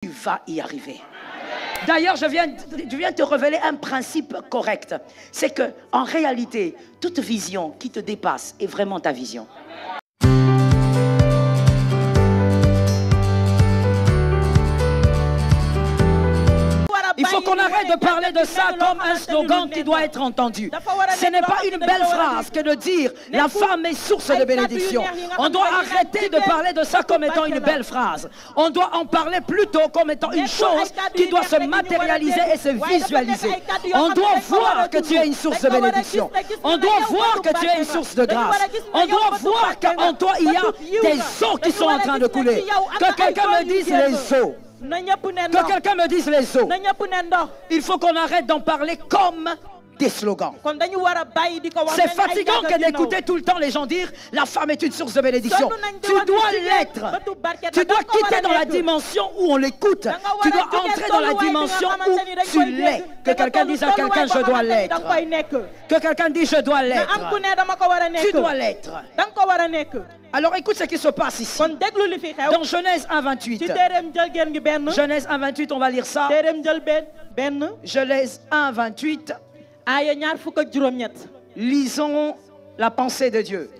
tu vas y arriver. D'ailleurs, je viens te révéler un principe correct. C'est que, en réalité, toute vision qui te dépasse est vraiment ta vision. Il faut qu'on arrête de parler de ça comme un slogan qui doit être entendu. Ce n'est pas une belle phrase que de dire « la femme est source de bénédiction ». On doit arrêter de parler de ça comme étant une belle phrase. On doit en parler plutôt comme étant une chose qui doit se matérialiser et se visualiser. On doit voir que tu es une source de bénédiction. On doit voir que tu es une source de grâce. On doit voir qu'en toi il y a des eaux qui sont en train de couler. Que quelqu'un me dise les eaux. Que quelqu'un me dise les eaux. Il faut qu'on arrête d'en parler comme des slogans. C'est fatigant que d'écouter tout le temps les gens dire la femme est une source de bénédiction. Tu dois l'être. Tu dois quitter dans la dimension où on l'écoute. Tu dois entrer dans la dimension où tu l'es. Que quelqu'un dise à quelqu'un je dois l'être. Que quelqu'un dise je dois l'être. Tu dois l'être. Alors écoute ce qui se passe ici. Dans Genèse 1:28. Genèse 1:28, on va lire ça. Genèse 1:28. Lisons la pensée de Dieu.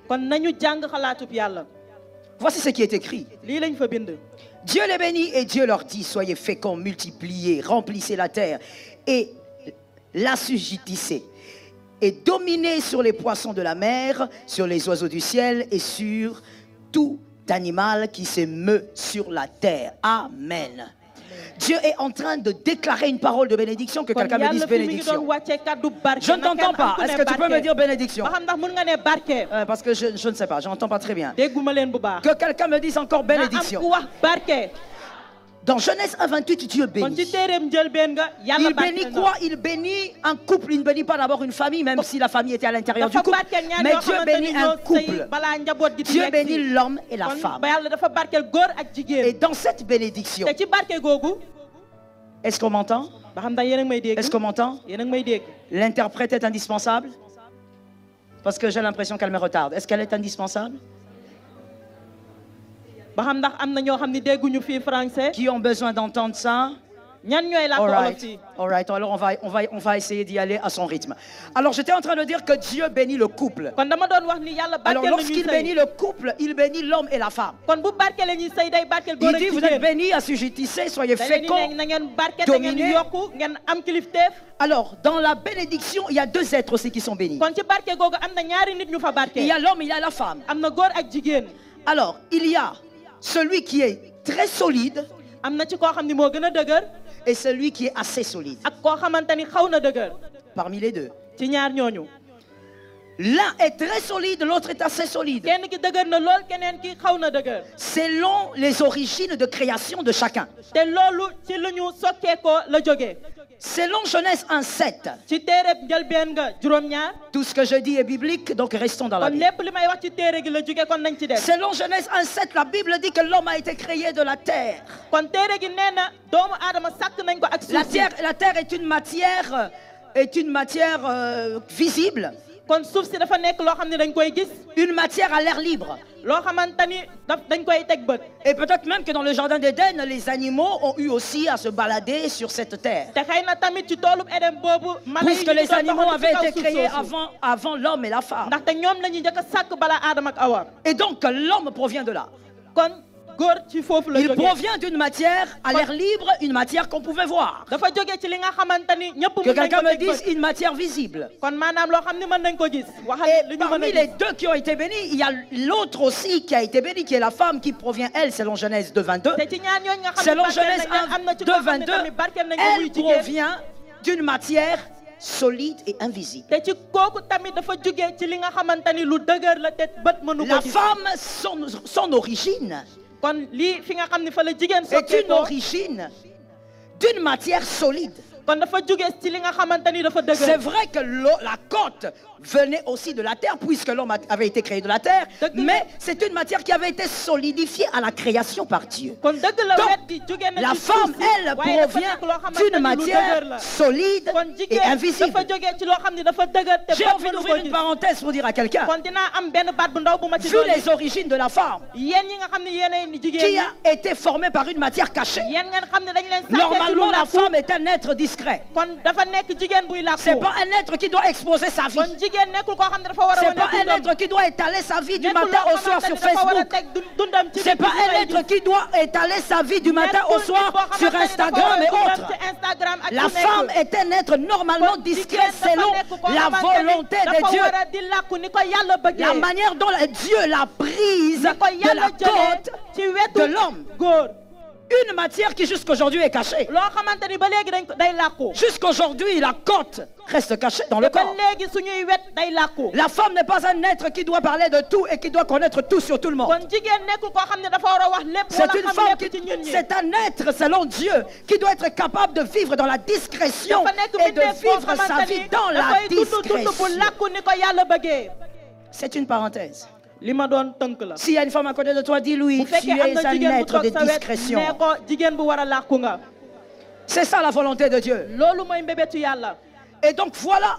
Voici ce qui est écrit. Dieu les bénit et Dieu leur dit, soyez féconds, multipliez, remplissez la terre et l'assujettissez. Et dominez sur les poissons de la mer, sur les oiseaux du ciel et sur tout animal qui se meut sur la terre. Amen. Dieu est en train de déclarer une parole de bénédiction, que quelqu'un me dise bénédiction. Je ne t'entends pas. Est-ce que tu peux me dire bénédiction? Parce que je ne sais pas, je n'entends pas très bien. Que quelqu'un me dise encore bénédiction. Dans Genèse 1:28, Dieu bénit. Il bénit quoi? Il bénit un couple. Il ne bénit pas d'abord une famille, même si la famille était à l'intérieur du couple. Mais Dieu bénit un couple. Dieu bénit l'homme et la femme. Et dans cette bénédiction, est-ce qu'on m'entend? Est-ce qu'on m'entend? L'interprète est indispensable? Parce que j'ai l'impression qu'elle me retarde. Est-ce qu'elle est indispensable? Qui ont besoin d'entendre ça? Alright. Alors on va essayer d'y aller à son rythme. Alors j'étais en train de dire que Dieu bénit le couple. Alors lorsqu'il bénit le couple, il bénit l'homme et la femme. Il dit vous êtes bénis, assujettissez, soyez féconds, dominez. Alors dans la bénédiction, il y a deux êtres aussi qui sont bénis. Il y a l'homme, il y a la femme. Alors il y a celui qui est très solide et celui qui est assez solide. Parmi les deux. L'un est très solide, l'autre est assez solide. Selon les origines de création de chacun. Selon Genèse 1:7. Tout ce que je dis est biblique, donc restons dans la Bible. Selon Genèse 1:7, la Bible dit que l'homme a été créé de la terre. La terre est une matière visible. Une matière à l'air libre. Et peut-être même que dans le jardin d'Éden, les animaux ont eu aussi à se balader sur cette terre. Puisque les animaux avaient été créés avant l'homme et la femme. Et donc l'homme provient de là. Il provient d'une matière à l'air libre, une matière qu'on pouvait voir. Que quelqu'un me dise une matière visible. Et parmi les deux qui ont été bénis, il y a l'autre aussi qui a été béni, qui est la femme qui provient, elle, selon Genèse 2:22. Selon Genèse 2:22, elle provient d'une matière solide et invisible. La femme, son origine est une origine d'une matière solide. C'est vrai que la côte venait aussi de la terre, puisque l'homme avait été créé de la terre, mais c'est une matière qui avait été solidifiée à la création par Dieu. Donc, la femme, elle, provient d'une matière solide et invisible. J'ai envie d'ouvrir une parenthèse pour dire à quelqu'un, vu les origines de la femme, qui a été formée par une matière cachée, normalement la femme est un être discret. C'est pas un être qui doit exposer sa vie. C'est pas un être qui doit étaler sa vie du matin au soir sur Facebook. C'est pas un être qui doit étaler sa vie du matin au soir sur Instagram et autres. La femme est un être normalement discret selon la volonté de Dieu. La manière dont Dieu l'a prise de la côte de l'homme. Une matière qui jusqu'aujourd'hui est cachée. Jusqu'aujourd'hui, la côte reste cachée dans le corps. La femme n'est pas un être qui doit parler de tout et qui doit connaître tout sur tout le monde. C'est une femme c'est un être selon Dieu qui doit être capable de vivre dans la discrétion et de vivre sa vie dans la discrétion. C'est une parenthèse. S'il y a une femme à côté de toi, dis-lui, tu es un être de discrétion. C'est ça la volonté de Dieu. Et donc voilà,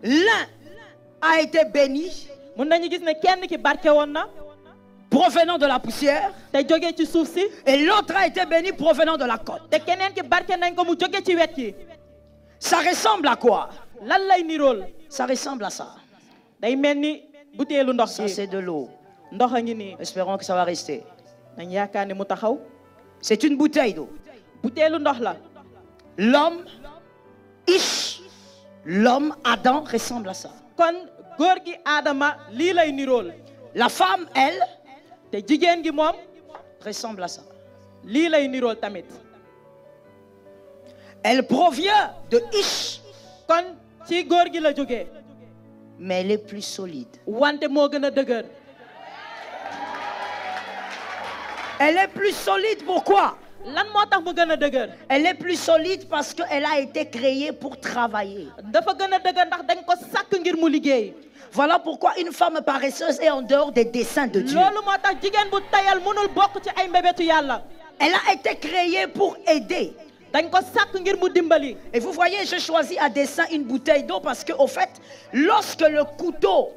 l'un a été béni provenant de la poussière et l'autre a été béni provenant de la côte. Ça ressemble à quoi? Ça ressemble à ça. Ça c'est de l'eau. Espérons que ça va rester. C'est une bouteille d'eau. L'homme Ish, l'homme Adam ressemble à ça. La femme, elle, ressemble à ça. Elle provient de Ish, mais elle est plus solide. Elle est plus solide, pourquoi? Elle est plus solide parce qu'elle a été créée pour travailler. Voilà pourquoi une femme paresseuse est en dehors des desseins de Dieu. Elle a été créée pour aider. Et vous voyez, j'ai choisi à dessein une bouteille d'eau parce que, au fait, lorsque le couteau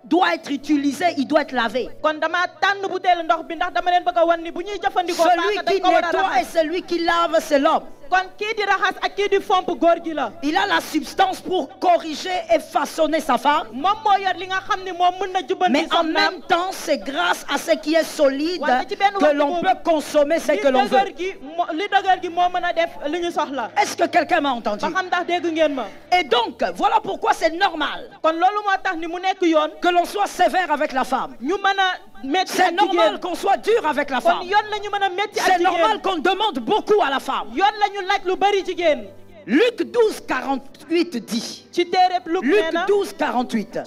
doit être utilisé, il doit être lavé. Celui qui nettoie et celui qui lave, c'est l'homme. Il a la substance pour corriger et façonner sa femme. Mais en même temps, c'est grâce à ce qui est solide que l'on peut consommer ce que l'on veut. Est-ce que quelqu'un m'a entendu? Et donc, voilà pourquoi c'est normal que l'on soit sévère avec la femme. C'est normal qu'on soit dur avec la femme. C'est normal qu'on demande beaucoup à la femme. Luc 12, 48 dit. Luc 12, 48.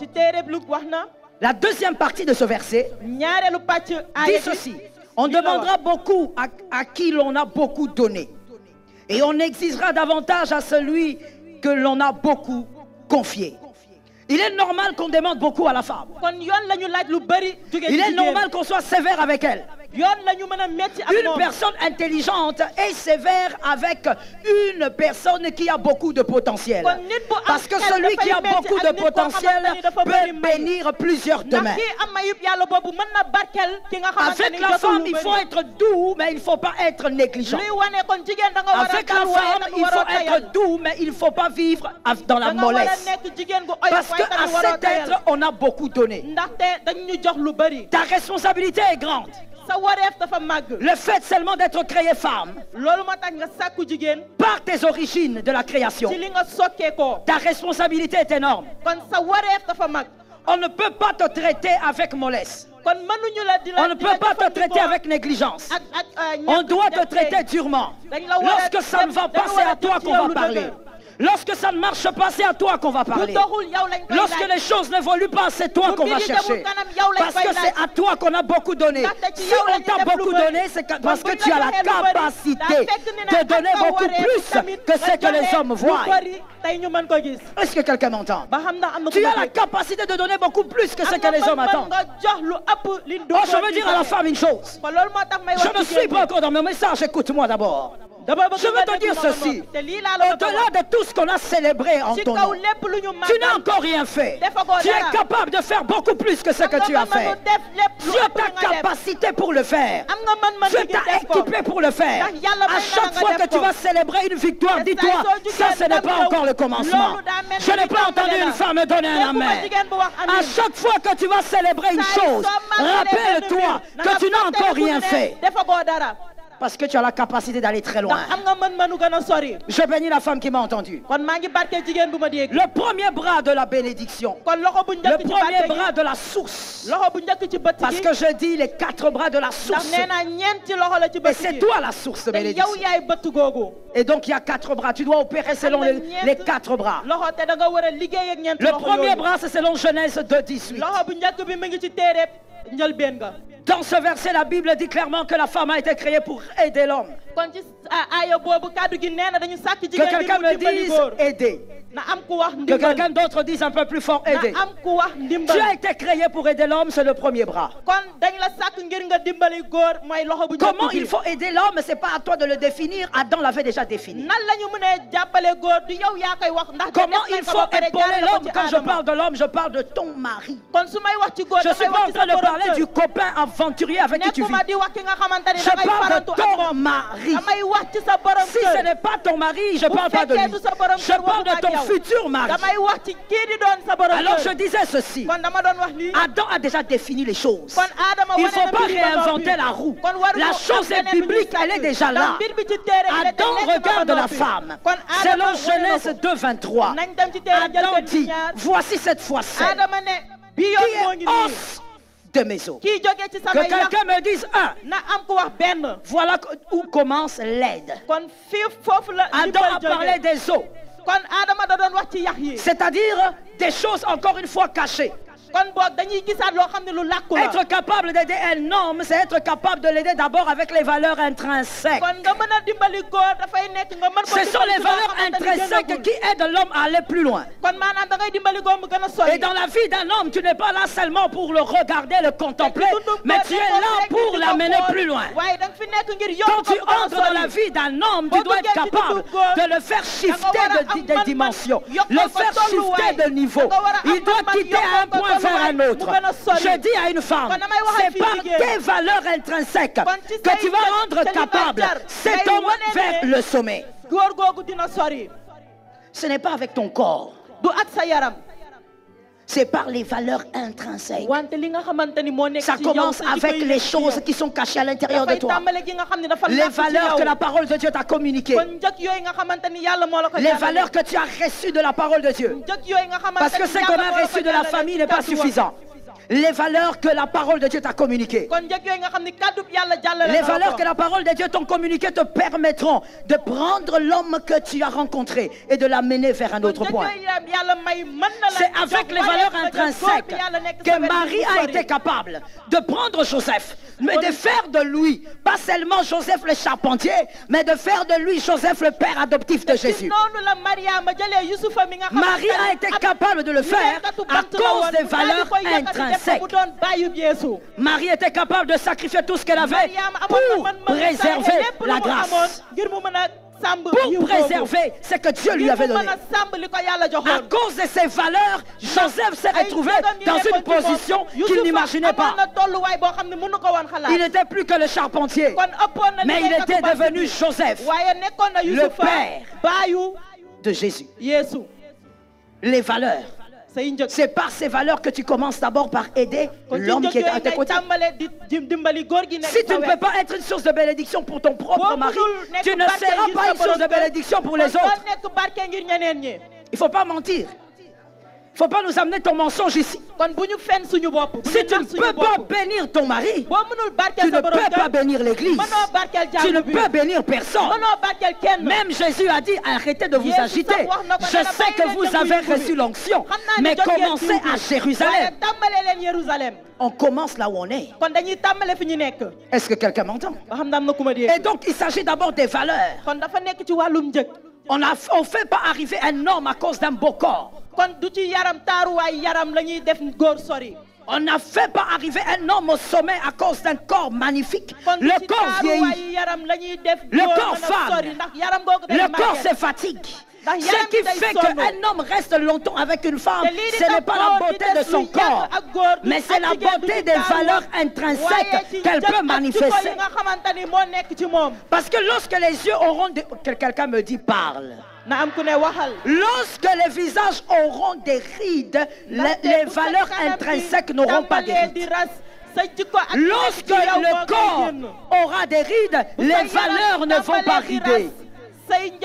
La deuxième partie de ce verset dit ceci. On demandera beaucoup à qui l'on a beaucoup donné. Et on exigera davantage à celui que l'on a beaucoup confié. Il est normal qu'on demande beaucoup à la femme. Il est normal qu'on soit sévère avec elle. Une personne intelligente est sévère avec une personne qui a beaucoup de potentiel. Parce que celui qui a beaucoup de potentiel peut bénir plusieurs demain. Avec la femme, il faut être doux, mais il ne faut pas être négligent. Avec la femme, il faut être doux, mais il ne faut pas vivre dans la mollesse. Parce qu'à cet être, on a beaucoup donné. Ta responsabilité est grande. Le fait seulement d'être créé femme, par tes origines de la création, ta responsabilité est énorme. On ne peut pas te traiter avec mollesse. On ne peut pas te traiter avec négligence. On doit te traiter durement. Lorsque ça ne va pas, c'est à toi qu'on va parler. Lorsque ça ne marche pas, c'est à toi qu'on va parler. Lorsque les choses n'évoluent pas, c'est toi qu'on va chercher. Parce que c'est à toi qu'on a beaucoup donné. Si on t'a beaucoup donné, c'est parce que tu as la capacité de donner beaucoup plus que ce que les hommes voient. Est-ce que quelqu'un m'entend? Tu as la capacité de donner beaucoup plus que ce que les hommes attendent. Oh, je veux dire à la femme une chose. Je ne suis pas encore dans mon message, écoute-moi d'abord. Je veux te dire ceci. Au-delà de tout ce qu'on a célébré en ton nom, tu n'as encore rien fait. Tu es capable de faire beaucoup plus que ce que tu as fait. Tu as ta capacité pour le faire. Tu t'as équipé pour le faire. À chaque fois que tu vas célébrer une victoire, dis-toi, ça ce n'est pas encore le commencement. Je n'ai pas entendu une femme donner un amen. À chaque fois que tu vas célébrer une chose, rappelle-toi que tu n'as encore rien fait. Parce que tu as la capacité d'aller très loin. Je bénis la femme qui m'a entendu. Le premier bras de la bénédiction. Le premier bras de la source. Parce que je dis les 4 bras de la source. Et c'est toi la source de bénédiction. Et donc il y a 4 bras. Tu dois opérer selon les 4 bras. Le premier bras, c'est selon Genèse 2:18. Dans ce verset, la Bible dit clairement que la femme a été créée pour aider l'homme. Que quelqu'un me dise aider. Que quelqu'un d'autre dise un peu plus fort aider. Tu as été créé pour aider l'homme, c'est le premier bras. Comment il faut aider l'homme, ce n'est pas à toi de le définir. Adam l'avait déjà défini. Comment il faut épauler l'homme? Quand je parle de l'homme, je parle de ton mari. Je ne suis pas en train de parler du copain aventurier avec qui tu vis. Je parle de ton mari. Si ce n'est pas ton mari, je ne parle pas de lui. Je parle de ton futur mari. Alors je disais ceci. Adam a déjà défini les choses. Il ne faut pas réinventer la roue. La chose est biblique, elle est déjà là. Adam regarde la femme. Selon Genèse 2:23. Adam dit, voici cette fois celle qui est os de mes os. Que quelqu'un me dise voilà où commence l'aide. Adam a parlé des os. C'est-à-dire des choses encore une fois cachées. Être capable d'aider un homme, c'est être capable de l'aider d'abord avec les valeurs intrinsèques. Ce sont les valeurs intrinsèques qui aident l'homme à aller plus loin. Et dans la vie d'un homme, tu n'es pas là seulement pour le regarder, le contempler, mais tu es là pour l'amener plus loin. Quand tu entres dans la vie d'un homme, tu dois être capable de le faire shifter de dimension, le faire shifter de niveau. Il doit quitter un point vers un autre. Je dis à une femme, c'est par tes valeurs intrinsèques que tu vas rendre capable cet homme vers le sommet. Ce n'est pas avec ton corps. C'est par les valeurs intrinsèques. Ça commence avec les choses qui sont cachées à l'intérieur de toi. Les valeurs que la parole de Dieu t'a communiquées. Les valeurs que tu as reçues de la parole de Dieu. Parce que ce qu'on a reçu de la famille n'est pas suffisant. Les valeurs que la parole de Dieu t'a communiquées. Les valeurs que la parole de Dieu t'a communiquées te permettront de prendre l'homme que tu as rencontré et de l'amener vers un autre point. C'est avec les valeurs intrinsèques que Marie a été capable de prendre Joseph, mais de faire de lui, pas seulement Joseph le charpentier, mais de faire de lui Joseph le père adoptif de Jésus. Marie a été capable de le faire à cause des valeurs intrinsèques. Marie était capable de sacrifier tout ce qu'elle avait pour préserver la grâce. Pour préserver ce que Dieu lui avait donné. À cause de ses valeurs, Joseph s'est retrouvé dans une position qu'il n'imaginait pas. Il n'était plus que le charpentier, mais il était devenu Joseph, le père de Jésus. Les valeurs. C'est par ces valeurs que tu commences d'abord par aider l'homme qui est à tes côtés. Si tu ne peux pas être une source de bénédiction pour ton propre mari, tu ne seras pas une source de bénédiction pour les autres. Il ne faut pas mentir. Il Faut pas nous amener ton mensonge ici. Si tu ne peux pas bénir ton mari, tu ne peux pas bénir l'église. Tu ne peux bénir personne. Même Jésus a dit, arrêtez de vous agiter. Je sais que vous avez reçu l'onction, mais commencez à Jérusalem. On commence là où on est. Est-ce que quelqu'un m'entend? Et donc il s'agit d'abord des valeurs. On ne fait pas arriver un homme à cause d'un beau corps. On n'a fait pas arriver un homme au sommet à cause d'un corps magnifique. Le corps vieillit. Le corps femme. Le corps se fatigue. Ce qui fait qu'un homme reste longtemps avec une femme, ce n'est pas la beauté de son corps, mais c'est la beauté des valeurs intrinsèques qu'elle peut manifester. Parce que lorsque les yeux auront... Quelqu'un me dit parle. Lorsque les visages auront des rides, les valeurs intrinsèques n'auront pas de rides. Lorsque le corps aura des rides, les valeurs ne vont pas rider.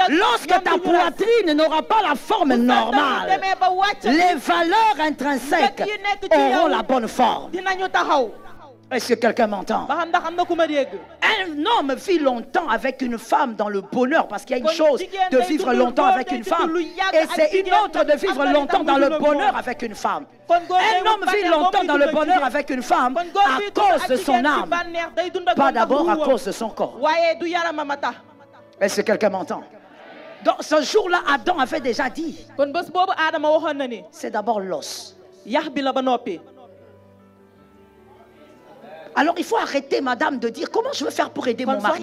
Lorsque ta poitrine n'aura pas la forme normale, les valeurs intrinsèques auront la bonne forme. Est-ce que quelqu'un m'entend? Un homme vit longtemps avec une femme dans le bonheur, parce qu'il y a une chose de vivre longtemps avec une femme et c'est une autre de vivre longtemps dans le bonheur avec une femme. Un homme vit longtemps dans le bonheur avec une femme à cause de son âme, pas d'abord à cause de son corps. Est-ce que quelqu'un m'entend? Donc ce jour-là, Adam avait déjà dit, c'est d'abord l'os. Alors il faut arrêter, madame, de dire comment je veux faire pour aider mon mari.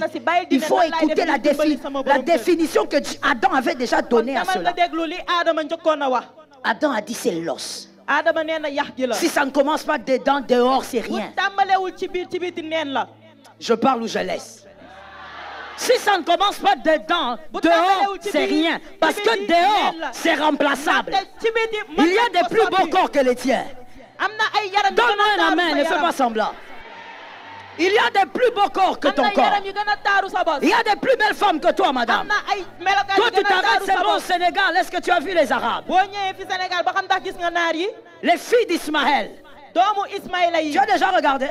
Il faut écouter la définition que Adam avait déjà donnée à cela. Adam a dit c'est l'os. Si ça ne commence pas dedans, dehors, c'est rien. Je parle ou je laisse. Si ça ne commence pas dedans, dehors, c'est rien. Parce que dehors, c'est remplaçable. Il y a des plus beaux corps que les tiens. Donne-moi un amen, ne fais pas semblant. Il y a des plus beaux corps que ton corps. Il y a des plus belles femmes que toi, madame. Toi, tu t'arrêtes seulement au Sénégal. Est-ce que tu as vu les Arabes? Les filles d'Ismaël. Tu as déjà regardé?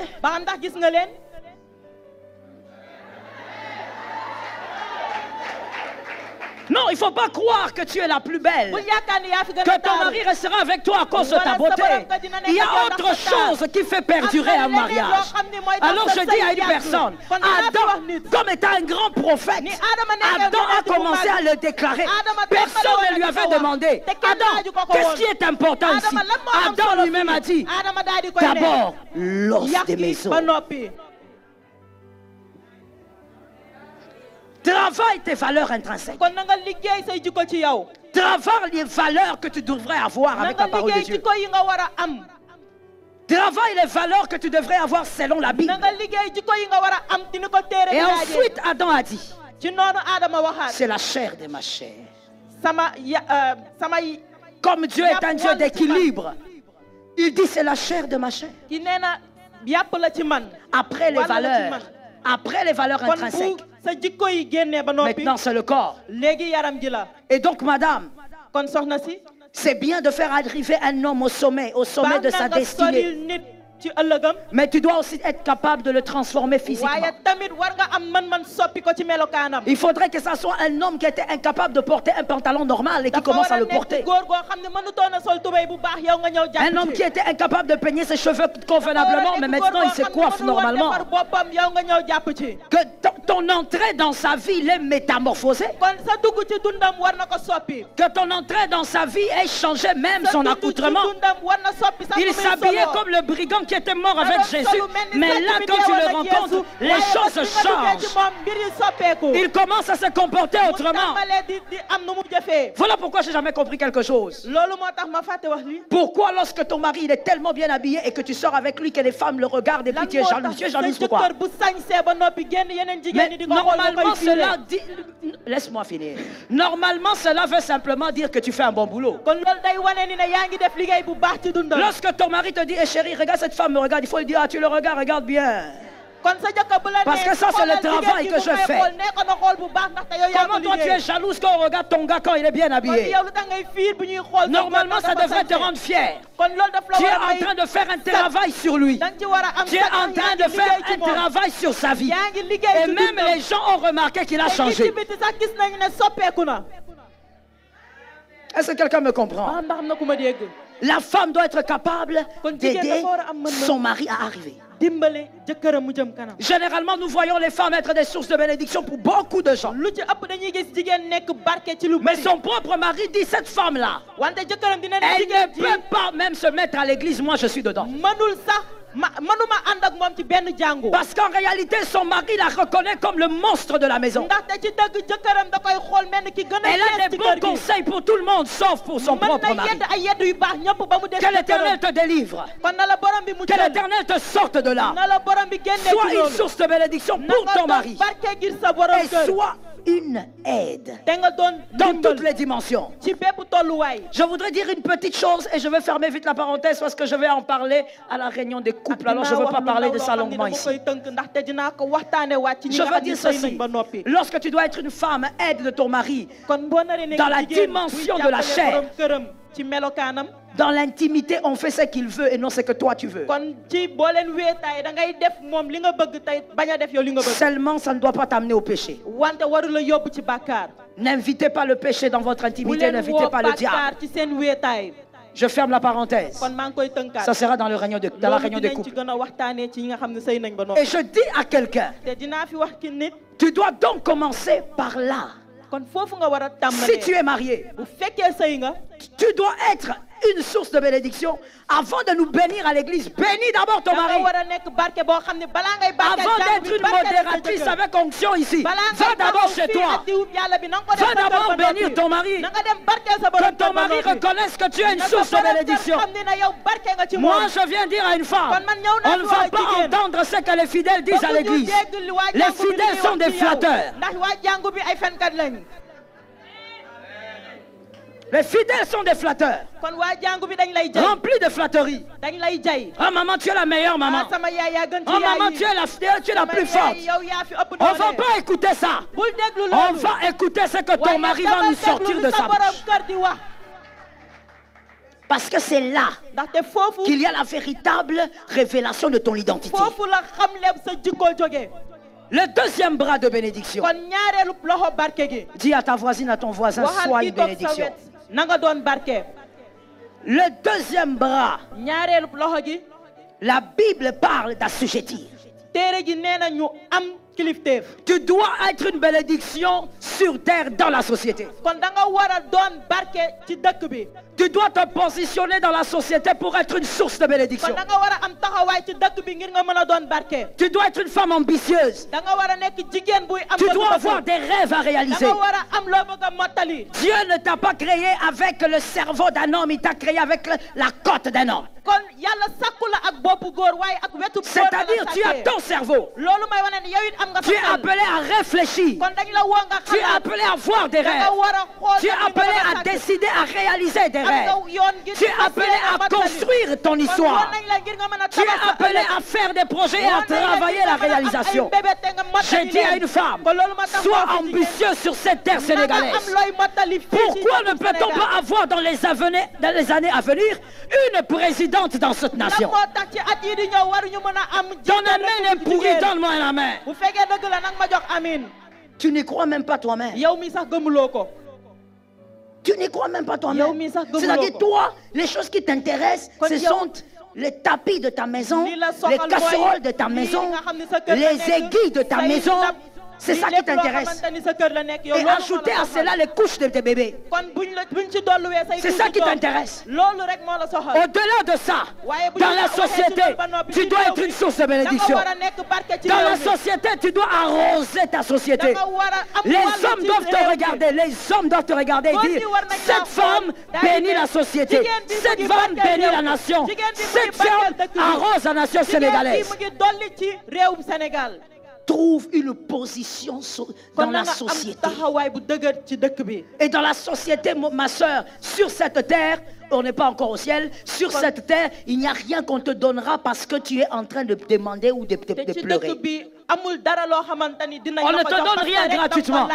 Non, il ne faut pas croire que tu es la plus belle, que ton mari restera avec toi à cause de ta beauté. Il y a autre chose qui fait perdurer un mariage. Alors je dis à une personne, Adam, comme étant un grand prophète, Adam a commencé à le déclarer. Personne ne lui avait demandé, Adam, qu'est-ce qui est important ici? Adam lui-même a dit, d'abord, l'os des maisons. Travaille tes valeurs intrinsèques. Travaille les valeurs que tu devrais avoir avec la parole de Dieu. Travaille les valeurs que tu devrais avoir selon la Bible. Et ensuite, Adam a dit, c'est la chair de ma chair. Comme Dieu est un Dieu d'équilibre, il dit c'est la chair de ma chair. Après les valeurs intrinsèques. Maintenant c'est le corps. Et donc madame, c'est bien de faire arriver un homme au sommet de sa destinée. Mais tu dois aussi être capable de le transformer physiquement. Il faudrait que ça soit un homme qui était incapable de porter un pantalon normal et qui commence à le porter. Un homme qui était incapable de peigner ses cheveux convenablement, mais maintenant il se coiffe normalement. Que ton entrée dans sa vie l'ait métamorphosée. Que ton entrée dans sa vie ait changé même son accoutrement. Il s'habillait comme le brigand qui était mort avec Jésus, mais là quand tu le rencontres, les choses changent. Il commence à se comporter autrement. Voilà pourquoi j'ai jamais compris quelque chose. Pourquoi lorsque ton mari il est tellement bien habillé et que tu sors avec lui, que les femmes le regardent et puis tu es jaloux? Tu es jalouse pourquoi? Mais normalement cela dit... Laisse-moi finir. Normalement cela veut simplement dire que tu fais un bon boulot. Lorsque ton mari te dit, hey, chérie, regarde cette femme me regarde, il faut lui dire, ah tu le regardes, regarde bien. Parce que ça, c'est le travail que je fais. Comment toi, tu es jalouse quand on regarde ton gars quand il est bien habillé? Normalement, ça devrait te rendre fier. Tu es en train de faire un travail sur lui. Tu es en train de faire un travail sur sa vie. Et même les gens ont remarqué qu'il a changé. Est-ce que quelqu'un me comprend? La femme doit être capable d'aider son mari à arriver. Généralement, nous voyons les femmes être des sources de bénédiction pour beaucoup de gens. Mais son propre mari dit, cette femme-là, elle ne peut pas même se mettre à l'église, moi je suis dedans. Parce qu'en réalité, son mari la reconnaît comme le monstre de la maison. Elle a des bons conseils pour tout le monde, sauf pour son propre mari. Que l'Éternel te délivre. Que l'Éternel te sorte de là. Sois une source de bénédiction pour ton mari. Et sois une aide dans toutes les dimensions. Je voudrais dire une petite chose et je vais fermer vite la parenthèse parce que je vais en parler à la réunion des couples. Alors je ne veux pas parler de ça longuement ici. Je veux dire ceci. Lorsque tu dois être une femme, aide de ton mari dans la dimension de la chair. Dans l'intimité, on fait ce qu'il veut et non ce que toi tu veux. Seulement, ça ne doit pas t'amener au péché. N'invitez pas le péché dans votre intimité, n'invitez pas le diable. Je ferme la parenthèse. Ça sera dans la réunion des couples. Et je dis à quelqu'un, tu dois donc commencer par là. Si tu es marié, tu dois être une source de bénédiction. Avant de nous bénir à l'église, bénis d'abord ton mari. Avant d'être une modératrice avec onction ici, va d'abord chez toi. Va d'abord bénir ton mari. Que ton mari reconnaisse que tu es une source de bénédiction. Moi, je viens dire à une femme, on ne va pas entendre ce que les fidèles disent à l'église. Les fidèles sont des flatteurs. Les fidèles sont des flatteurs, remplis de flatterie. Oh maman, tu es la meilleure maman. Oh maman, tu es la fidèle, tu es la plus forte. On ne va pas écouter ça. On va écouter ce que ton mari va nous sortir de sa bouche. Parce que c'est là qu'il y a la véritable révélation de ton identité. Le deuxième bras de bénédiction. Dis à ta voisine, à ton voisin, sois une bénédiction. Le deuxième bras, la Bible parle d'assujettir. Tu dois être une bénédiction sur terre dans la société. Tu dois te positionner dans la société pour être une source de bénédiction. Tu dois être une femme ambitieuse. Tu dois avoir des rêves à réaliser. Dieu ne t'a pas créé avec le cerveau d'un homme, il t'a créé avec la côte d'un homme. C'est-à-dire tu as ton cerveau. Tu es appelé à réfléchir. Tu es appelé à voir des rêves. Tu es appelé à décider, à réaliser des rêves. Tu es appelé à construire ton histoire. Tu es appelé à faire des projets et à travailler la réalisation. J'ai dit à une femme, sois ambitieux sur cette terre sénégalaise. Pourquoi ne peut-on pas avoir dans les années à venir une présidente dans cette nation? Ton main est pourrie, donne-moi la main. Tu n'y crois même pas toi-même. Tu n'y crois même pas toi-même. C'est-à-dire toi, les choses qui t'intéressent, ce sont les tapis de ta maison, les casseroles de ta maison, les aiguilles de ta maison. C'est ça qui t'intéresse. Et ajouter à cela les couches de tes bébés. C'est ça qui t'intéresse. Au-delà de ça, dans la société, tu dois être une source de bénédiction. Dans la société, tu dois arroser ta société. Les hommes doivent te regarder. Les hommes doivent te regarder et dire, cette femme bénit la société. Cette femme bénit la nation. Cette femme arrose la nation sénégalaise. Trouve une position dans la société. Et dans la société, ma soeur, sur cette terre, on n'est pas encore au ciel. Sur cette terre, il n'y a rien qu'on te donnera parce que tu es en train de demander ou de pleurer. On ne te donne rien gratuitement.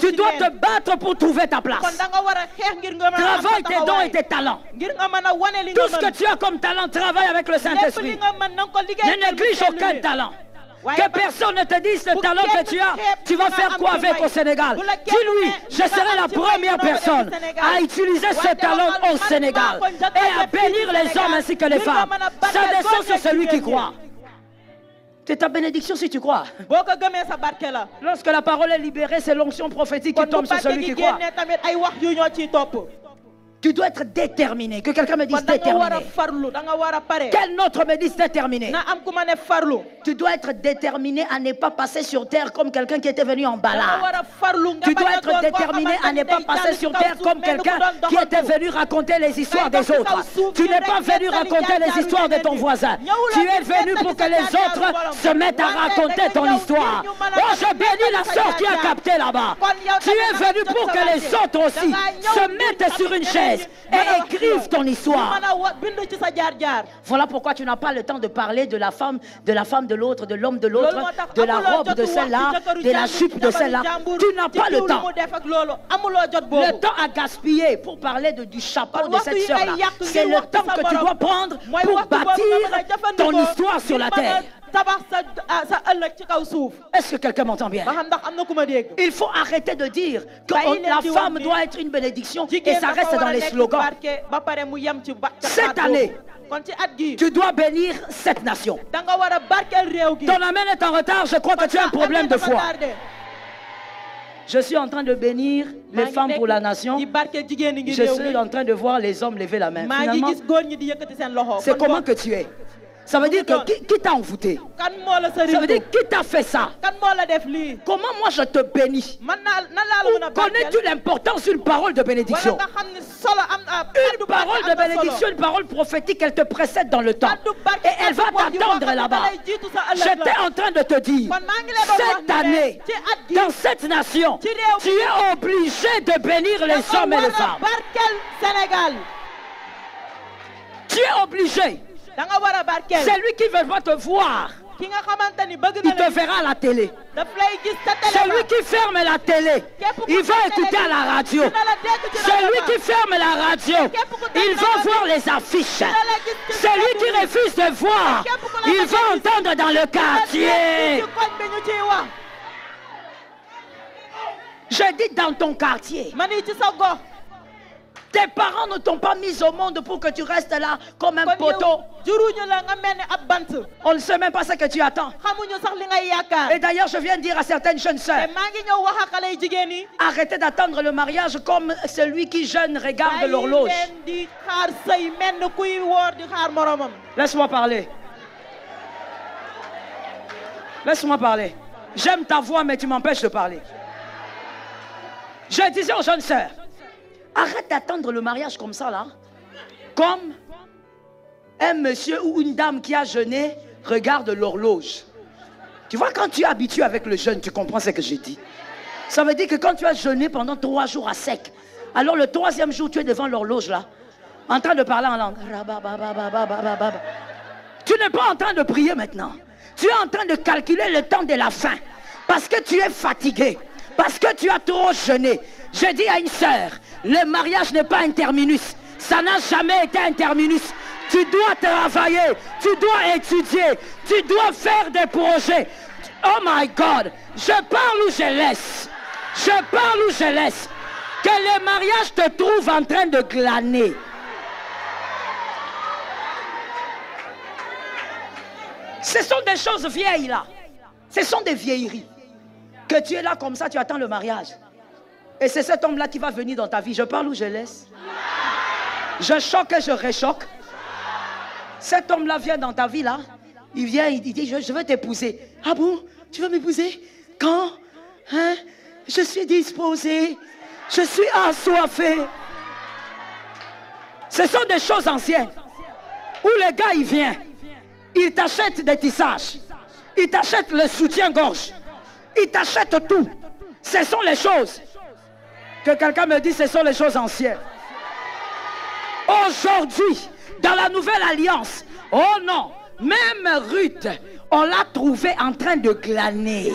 Tu dois te battre pour trouver ta place. Travaille tes dons et tes talents. Tout ce que tu as comme talent, travaille avec le Saint-Esprit. Ne néglige aucun talent. Que personne ne te dise le talent que tu vas faire quoi avec au Sénégal. Dis-lui, je serai la première personne à utiliser ce talent au Sénégal et à bénir les hommes ainsi que les femmes. Ça descend sur celui qui croit. C'est ta bénédiction si tu crois. Lorsque la parole est libérée, c'est l'onction prophétique qui tombe sur celui qui croit. Tu dois être déterminé. Que quelqu'un me dise déterminé. Quel autre me dise déterminé. Tu dois être déterminé à ne pas passer sur terre comme quelqu'un qui était venu en balade. Tu dois être déterminé à ne pas passer sur terre comme quelqu'un qui était venu raconter les histoires des autres. Tu n'es pas venu raconter les histoires de ton voisin. Tu es venu pour que les autres se mettent à raconter ton histoire. Oh, je bénis la sœur qui a capté là-bas. Tu es venu pour que les autres aussi se mettent sur une chaise et écrivent ton histoire. Voilà pourquoi tu n'as pas le temps de parler de la femme de l'autre, de l'homme de l'autre, de la robe de celle-là, de la jupe de celle-là. Tu n'as pas le temps. Le temps à gaspiller pour parler du chapeau de cette sœur-là. C'est le temps que tu dois prendre pour bâtir ton histoire sur la terre. Est-ce que quelqu'un m'entend bien? Il faut arrêter de dire que la femme doit être une bénédiction et ça reste dans les slogans. Cette année, tu dois bénir cette nation. Ton amen est en retard, je crois que tu as un problème de foi. Je suis en train de bénir les femmes pour la nation. Je suis en train de voir les hommes lever la main. Finalement, c'est comment que tu es? Ça veut dire que qui t'a envoûté? Ça veut dire qui t'a fait ça? Comment moi je te bénis? Connais-tu l'importance d'une parole de bénédiction? Une parole de bénédiction, une parole prophétique, elle te précède dans le temps. Et elle va t'attendre là-bas. J'étais en train de te dire, cette année, dans cette nation, tu es obligé de bénir les hommes et les femmes. Tu es obligé. Celui qui veut pas te voir, il te verra à la télé. Celui qui ferme la télé, il va écouter à la radio. Celui qui ferme la radio, il va voir les affiches. Celui qui refuse de voir, il va entendre dans le quartier. Je dis dans ton quartier. Tes parents ne t'ont pas mis au monde pour que tu restes là comme un poteau. On ne sait même pas ce que tu attends. Et d'ailleurs, je viens de dire à certaines jeunes sœurs, arrêtez d'attendre le mariage comme celui qui jeûne regarde l'horloge. Laisse-moi parler. Laisse-moi parler. J'aime ta voix, mais tu m'empêches de parler. Je disais aux jeunes sœurs, arrête d'attendre le mariage comme ça là. Comme un monsieur ou une dame qui a jeûné regarde l'horloge. Tu vois, quand tu es habitué avec le jeûne, tu comprends ce que j'ai dit. Ça veut dire que quand tu as jeûné pendant 3 jours à sec, alors le 3e jour, tu es devant l'horloge là, en train de parler en langue. Tu n'es pas en train de prier maintenant. Tu es en train de calculer le temps de la fin. Parce que tu es fatigué. Parce que tu as trop jeûné. Je dis à une sœur, le mariage n'est pas un terminus. Ça n'a jamais été un terminus. Tu dois travailler, tu dois étudier, tu dois faire des projets. Oh my God, je parle ou je laisse. Je parle ou je laisse. Que le mariage te trouve en train de glaner. Ce sont des choses vieilles là. Ce sont des vieilleries. Que tu es là comme ça, tu attends le mariage. Et c'est cet homme-là qui va venir dans ta vie. Je parle ou je laisse? Je choque et je réchoque. Cet homme-là vient dans ta vie là. Il vient, il dit, je veux t'épouser. Ah bon? Tu veux m'épouser? Quand? Hein? Je suis disposé. Je suis assoiffé. Ce sont des choses anciennes. Où le gars il vient. Il t'achète des tissages. Il t'achète le soutien-gorge. Il t'achète tout. Ce sont les choses. Que quelqu'un me dise, ce sont les choses anciennes. Aujourd'hui, dans la nouvelle alliance, oh non, même Ruth, on l'a trouvée en train de glaner.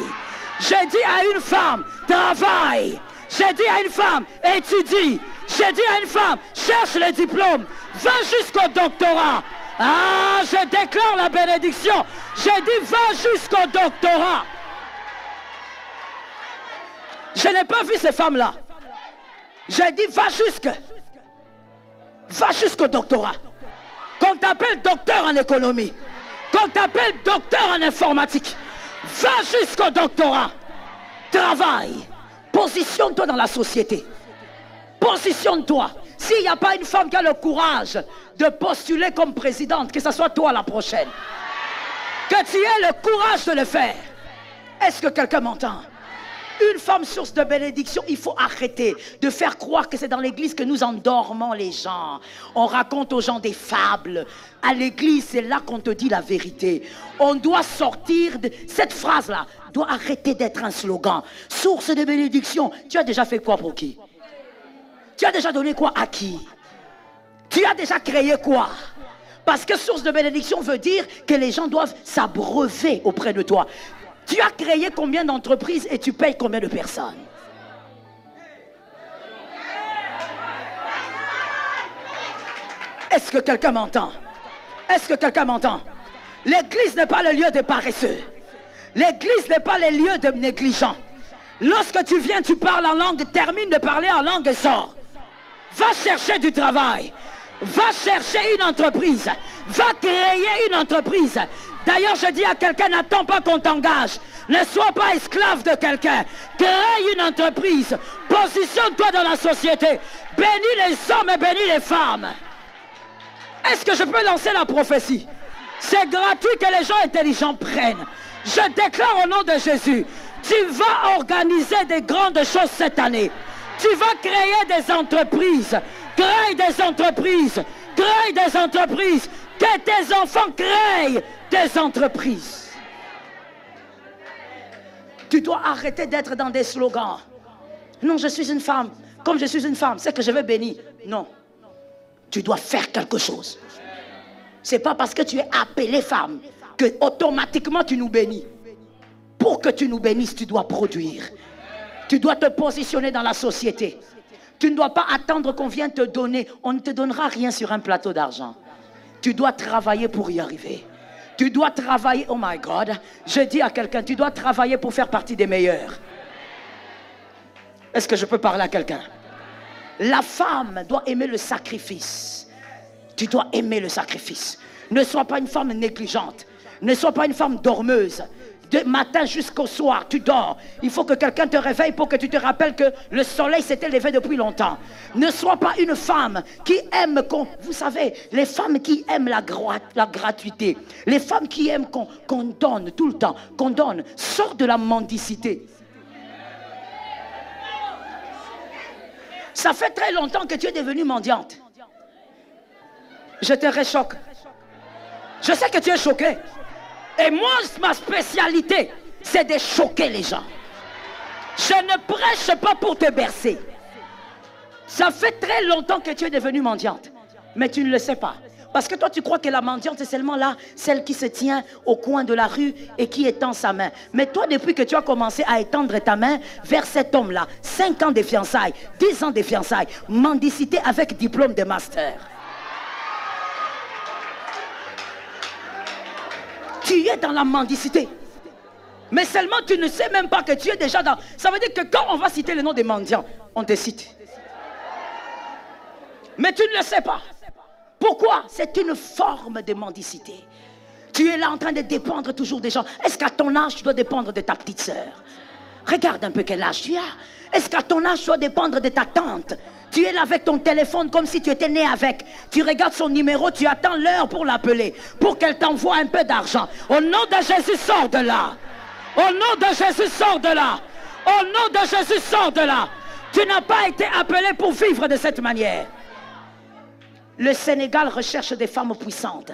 J'ai dit à une femme, travaille. J'ai dit à une femme, étudie. J'ai dit à une femme, cherche le diplôme. Va jusqu'au doctorat. Ah, je déclare la bénédiction. J'ai dit, va jusqu'au doctorat. Je n'ai pas vu ces femmes-là. J'ai dit, va jusqu'au doctorat. Qu'on t'appelle docteur en économie. Qu'on t'appelle docteur en informatique. Va jusqu'au doctorat. Travaille. Positionne-toi dans la société. Positionne-toi. S'il n'y a pas une femme qui a le courage de postuler comme présidente, que ce soit toi la prochaine. Que tu aies le courage de le faire. Est-ce que quelqu'un m'entend? Une femme source de bénédiction, il faut arrêter de faire croire que c'est dans l'église que nous endormons les gens. On raconte aux gens des fables. À l'église, c'est là qu'on te dit la vérité. On doit sortir de cette phrase-là. Doit arrêter d'être un slogan. Source de bénédiction. Tu as déjà fait quoi pour qui? Tu as déjà donné quoi à qui? Tu as déjà créé quoi? Parce que source de bénédiction veut dire que les gens doivent s'abreuver auprès de toi. Tu as créé combien d'entreprises et tu payes combien de personnes? Est-ce que quelqu'un m'entend? Est-ce que quelqu'un m'entend? L'église n'est pas le lieu des paresseux. L'église n'est pas le lieu des négligents. Lorsque tu viens, tu parles en langue, termine de parler en langue et sors. Va chercher du travail. Va chercher une entreprise. Va créer une entreprise. D'ailleurs, je dis à quelqu'un, n'attends pas qu'on t'engage. Ne sois pas esclave de quelqu'un. Crée une entreprise. Positionne-toi dans la société. Bénis les hommes et bénis les femmes. Est-ce que je peux lancer la prophétie? C'est gratuit que les gens intelligents prennent. Je déclare au nom de Jésus, tu vas organiser des grandes choses cette année. Tu vas créer des entreprises. Crée des entreprises. Crée des entreprises. Que tes enfants créent des entreprises. Tu dois arrêter d'être dans des slogans. Non, je suis une femme. Comme je suis une femme, c'est que je vais bénir. Non. Tu dois faire quelque chose. C'est pas parce que tu es appelée femme que automatiquement tu nous bénis. Pour que tu nous bénisses, tu dois produire. Tu dois te positionner dans la société. Tu ne dois pas attendre qu'on vienne te donner. On ne te donnera rien sur un plateau d'argent. Tu dois travailler pour y arriver. Tu dois travailler, oh my God, je dis à quelqu'un, tu dois travailler pour faire partie des meilleurs. Est-ce que je peux parler à quelqu'un? La femme doit aimer le sacrifice. Tu dois aimer le sacrifice. Ne sois pas une femme négligente. Ne sois pas une femme dormeuse. De matin jusqu'au soir, tu dors. Il faut que quelqu'un te réveille pour que tu te rappelles que le soleil s'était levé depuis longtemps. Ne sois pas une femme qui aime vous savez, les femmes qui aiment la gratuité, les femmes qui aiment qu'on donne tout le temps, qu'on donne, sors de la mendicité. Ça fait très longtemps que tu es devenue mendiante. Je te réchoque. Je sais que tu es choqué. Et moi, ma spécialité, c'est de choquer les gens. Je ne prêche pas pour te bercer. Ça fait très longtemps que tu es devenue mendiante. Mais tu ne le sais pas. Parce que toi, tu crois que la mendiante, c'est seulement là, celle qui se tient au coin de la rue et qui étend sa main. Mais toi, depuis que tu as commencé à étendre ta main vers cet homme-là, 5 ans de fiançailles, 10 ans de fiançailles, mendicité avec diplôme de master. Tu es dans la mendicité. Mais seulement tu ne sais même pas que tu es déjà dans... Ça veut dire que quand on va citer le nom des mendiants, on te cite. Mais tu ne le sais pas. Pourquoi? C'est une forme de mendicité. Tu es là en train de dépendre toujours des gens. Est-ce qu'à ton âge, tu dois dépendre de ta petite sœur? Regarde un peu quel âge tu as. Est-ce qu'à ton âge, tu dois dépendre de ta tante? Tu es là avec ton téléphone comme si tu étais né avec. Tu regardes son numéro, tu attends l'heure pour l'appeler, pour qu'elle t'envoie un peu d'argent. Au nom de Jésus, sors de là. Au nom de Jésus, sors de là. Au nom de Jésus, sors de là. Tu n'as pas été appelé pour vivre de cette manière. Le Sénégal recherche des femmes puissantes,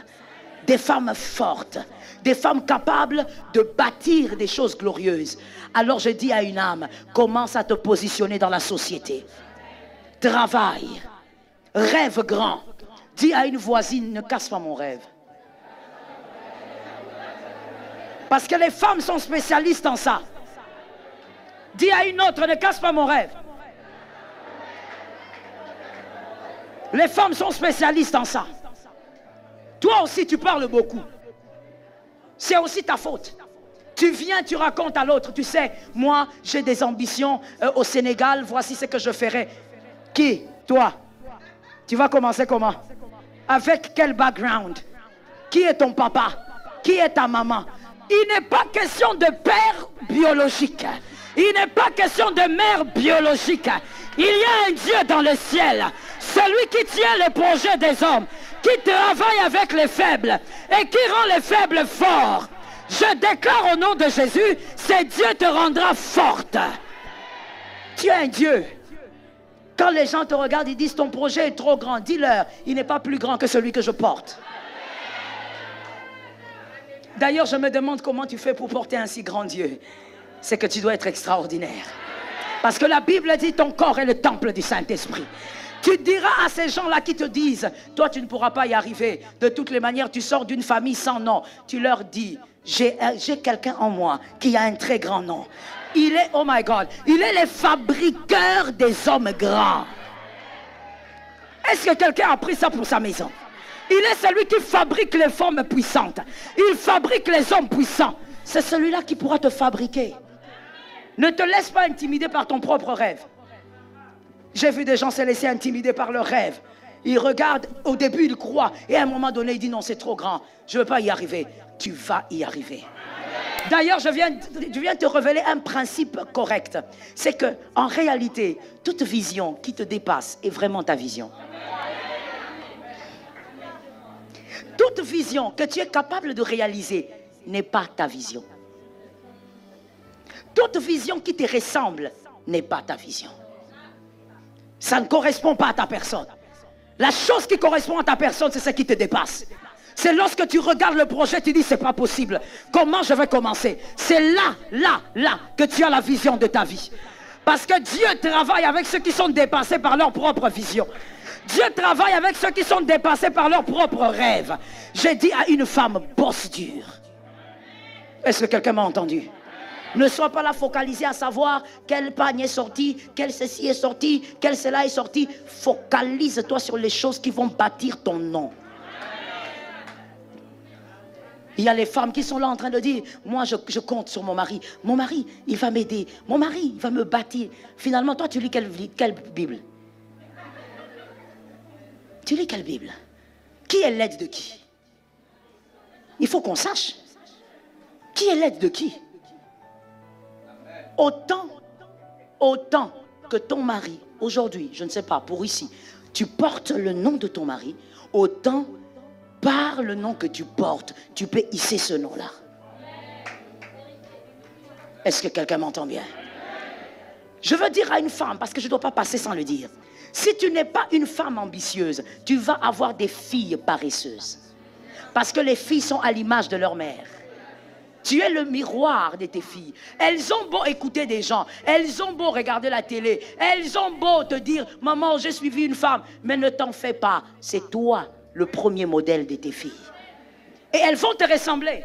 des femmes fortes, des femmes capables de bâtir des choses glorieuses. Alors je dis à une âme, commence à te positionner dans la société. Travaille, rêve grand, Dis à une voisine, ne casse pas mon rêve. Parce que les femmes sont spécialistes en ça. Dis à une autre, ne casse pas mon rêve. Les femmes sont spécialistes en ça. Toi aussi, tu parles beaucoup. C'est aussi ta faute. Tu viens, tu racontes à l'autre, tu sais, moi, j'ai des ambitions au Sénégal, voici ce que je ferai. Qui? Toi. Tu vas commencer comment? Avec quel background? Qui est ton papa? Qui est ta maman? Il n'est pas question de père biologique. Il n'est pas question de mère biologique. Il y a un Dieu dans le ciel. Celui qui tient les projets des hommes, qui travaille avec les faibles et qui rend les faibles forts. Je déclare au nom de Jésus, c'est Dieu te rendra forte. Tu es un Dieu. Quand les gens te regardent, ils disent ton projet est trop grand. Dis-leur, il n'est pas plus grand que celui que je porte. D'ailleurs, je me demande comment tu fais pour porter un si grand Dieu. C'est que tu dois être extraordinaire. Parce que la Bible dit ton corps est le temple du Saint-Esprit. Tu diras à ces gens-là qui te disent, toi tu ne pourras pas y arriver. De toutes les manières, tu sors d'une famille sans nom. Tu leur dis, j'ai quelqu'un en moi qui a un très grand nom. Il est, oh my God, il est le fabriqueur des hommes grands. Est-ce que quelqu'un a pris ça pour sa maison? Il est celui qui fabrique les formes puissantes. Il fabrique les hommes puissants. C'est celui-là qui pourra te fabriquer. Ne te laisse pas intimider par ton propre rêve. J'ai vu des gens se laisser intimider par leur rêve. Ils regardent, au début ils croient, et à un moment donné ils disent non, c'est trop grand, je ne veux pas y arriver. Tu vas y arriver. D'ailleurs, je viens te révéler un principe correct. C'est que, en réalité, toute vision qui te dépasse est vraiment ta vision. Toute vision que tu es capable de réaliser n'est pas ta vision. Toute vision qui te ressemble n'est pas ta vision. Ça ne correspond pas à ta personne. La chose qui correspond à ta personne, c'est ce qui te dépasse. C'est lorsque tu regardes le projet, tu dis c'est pas possible. Comment je vais commencer? C'est là que tu as la vision de ta vie. Parce que Dieu travaille avec ceux qui sont dépassés par leur propre vision. Dieu travaille avec ceux qui sont dépassés par leurs propres rêves. J'ai dit à une femme, bosse dur. Est-ce que quelqu'un m'a entendu? Ne sois pas là focalisé à savoir quel panier est sorti, quel ceci est sorti, quel cela est sorti. Focalise-toi sur les choses qui vont bâtir ton nom. Il y a les femmes qui sont là en train de dire, moi je compte sur mon mari. Mon mari, il va m'aider. Mon mari, il va me bâtir. Finalement, toi, tu lis quelle Bible? Tu lis quelle Bible? Qui est l'aide de qui? Il faut qu'on sache. Qui est l'aide de qui? Autant que ton mari, aujourd'hui, je ne sais pas, pour ici, tu portes le nom de ton mari, autant par le nom que tu portes, tu peux hisser ce nom-là. Est-ce que quelqu'un m'entend bien? Je veux dire à une femme, parce que je ne dois pas passer sans le dire, si tu n'es pas une femme ambitieuse, tu vas avoir des filles paresseuses. Parce que les filles sont à l'image de leur mère. Tu es le miroir de tes filles. Elles ont beau écouter des gens, elles ont beau regarder la télé, elles ont beau te dire, maman, j'ai suivi une femme, mais ne t'en fais pas, c'est toi le premier modèle de tes filles. Et elles vont te ressembler.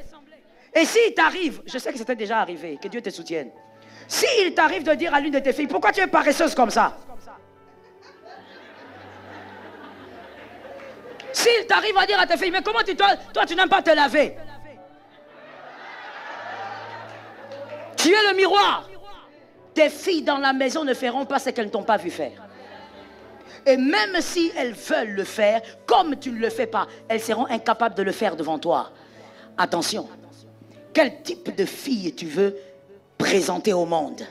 Et s'il t'arrive, je sais que c'était déjà arrivé, que Dieu te soutienne. S'il t'arrive de dire à l'une de tes filles, pourquoi tu es paresseuse comme ça? S'il t'arrive à dire à tes filles, mais comment toi tu n'aimes pas te laver? Tu es le miroir. Tes filles dans la maison ne feront pas ce qu'elles ne t'ont pas vu faire. Et même si elles veulent le faire, comme tu ne le fais pas, elles seront incapables de le faire devant toi. Attention, quel type de fille tu veux présenter au monde?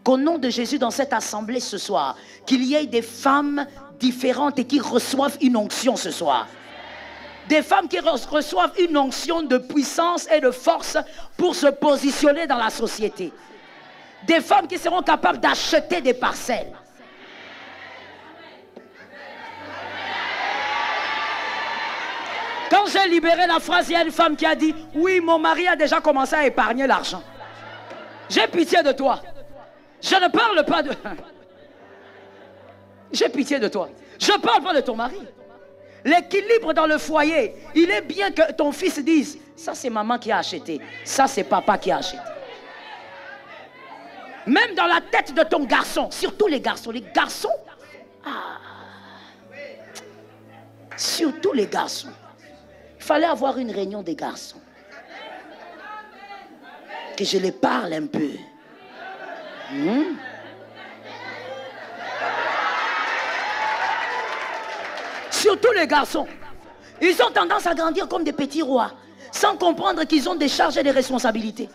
Qu'au nom de Jésus dans cette assemblée ce soir, qu'il y ait des femmes différentes et qui reçoivent une onction ce soir. Des femmes qui reçoivent une onction de puissance et de force pour se positionner dans la société. Des femmes qui seront capables d'acheter des parcelles. Quand j'ai libéré la phrase, il y a une femme qui a dit, oui, mon mari a déjà commencé à épargner l'argent. J'ai pitié de toi. Je ne parle pas de... J'ai pitié de toi. Je ne parle pas de ton mari. L'équilibre dans le foyer. Il est bien que ton fils dise, ça c'est maman qui a acheté, ça c'est papa qui a acheté. Même dans la tête de ton garçon, surtout les garçons, surtout les garçons. Il fallait avoir une réunion des garçons. Que je les parle un peu. Surtout les garçons. Ils ont tendance à grandir comme des petits rois, sans comprendre qu'ils ont des charges et des responsabilités.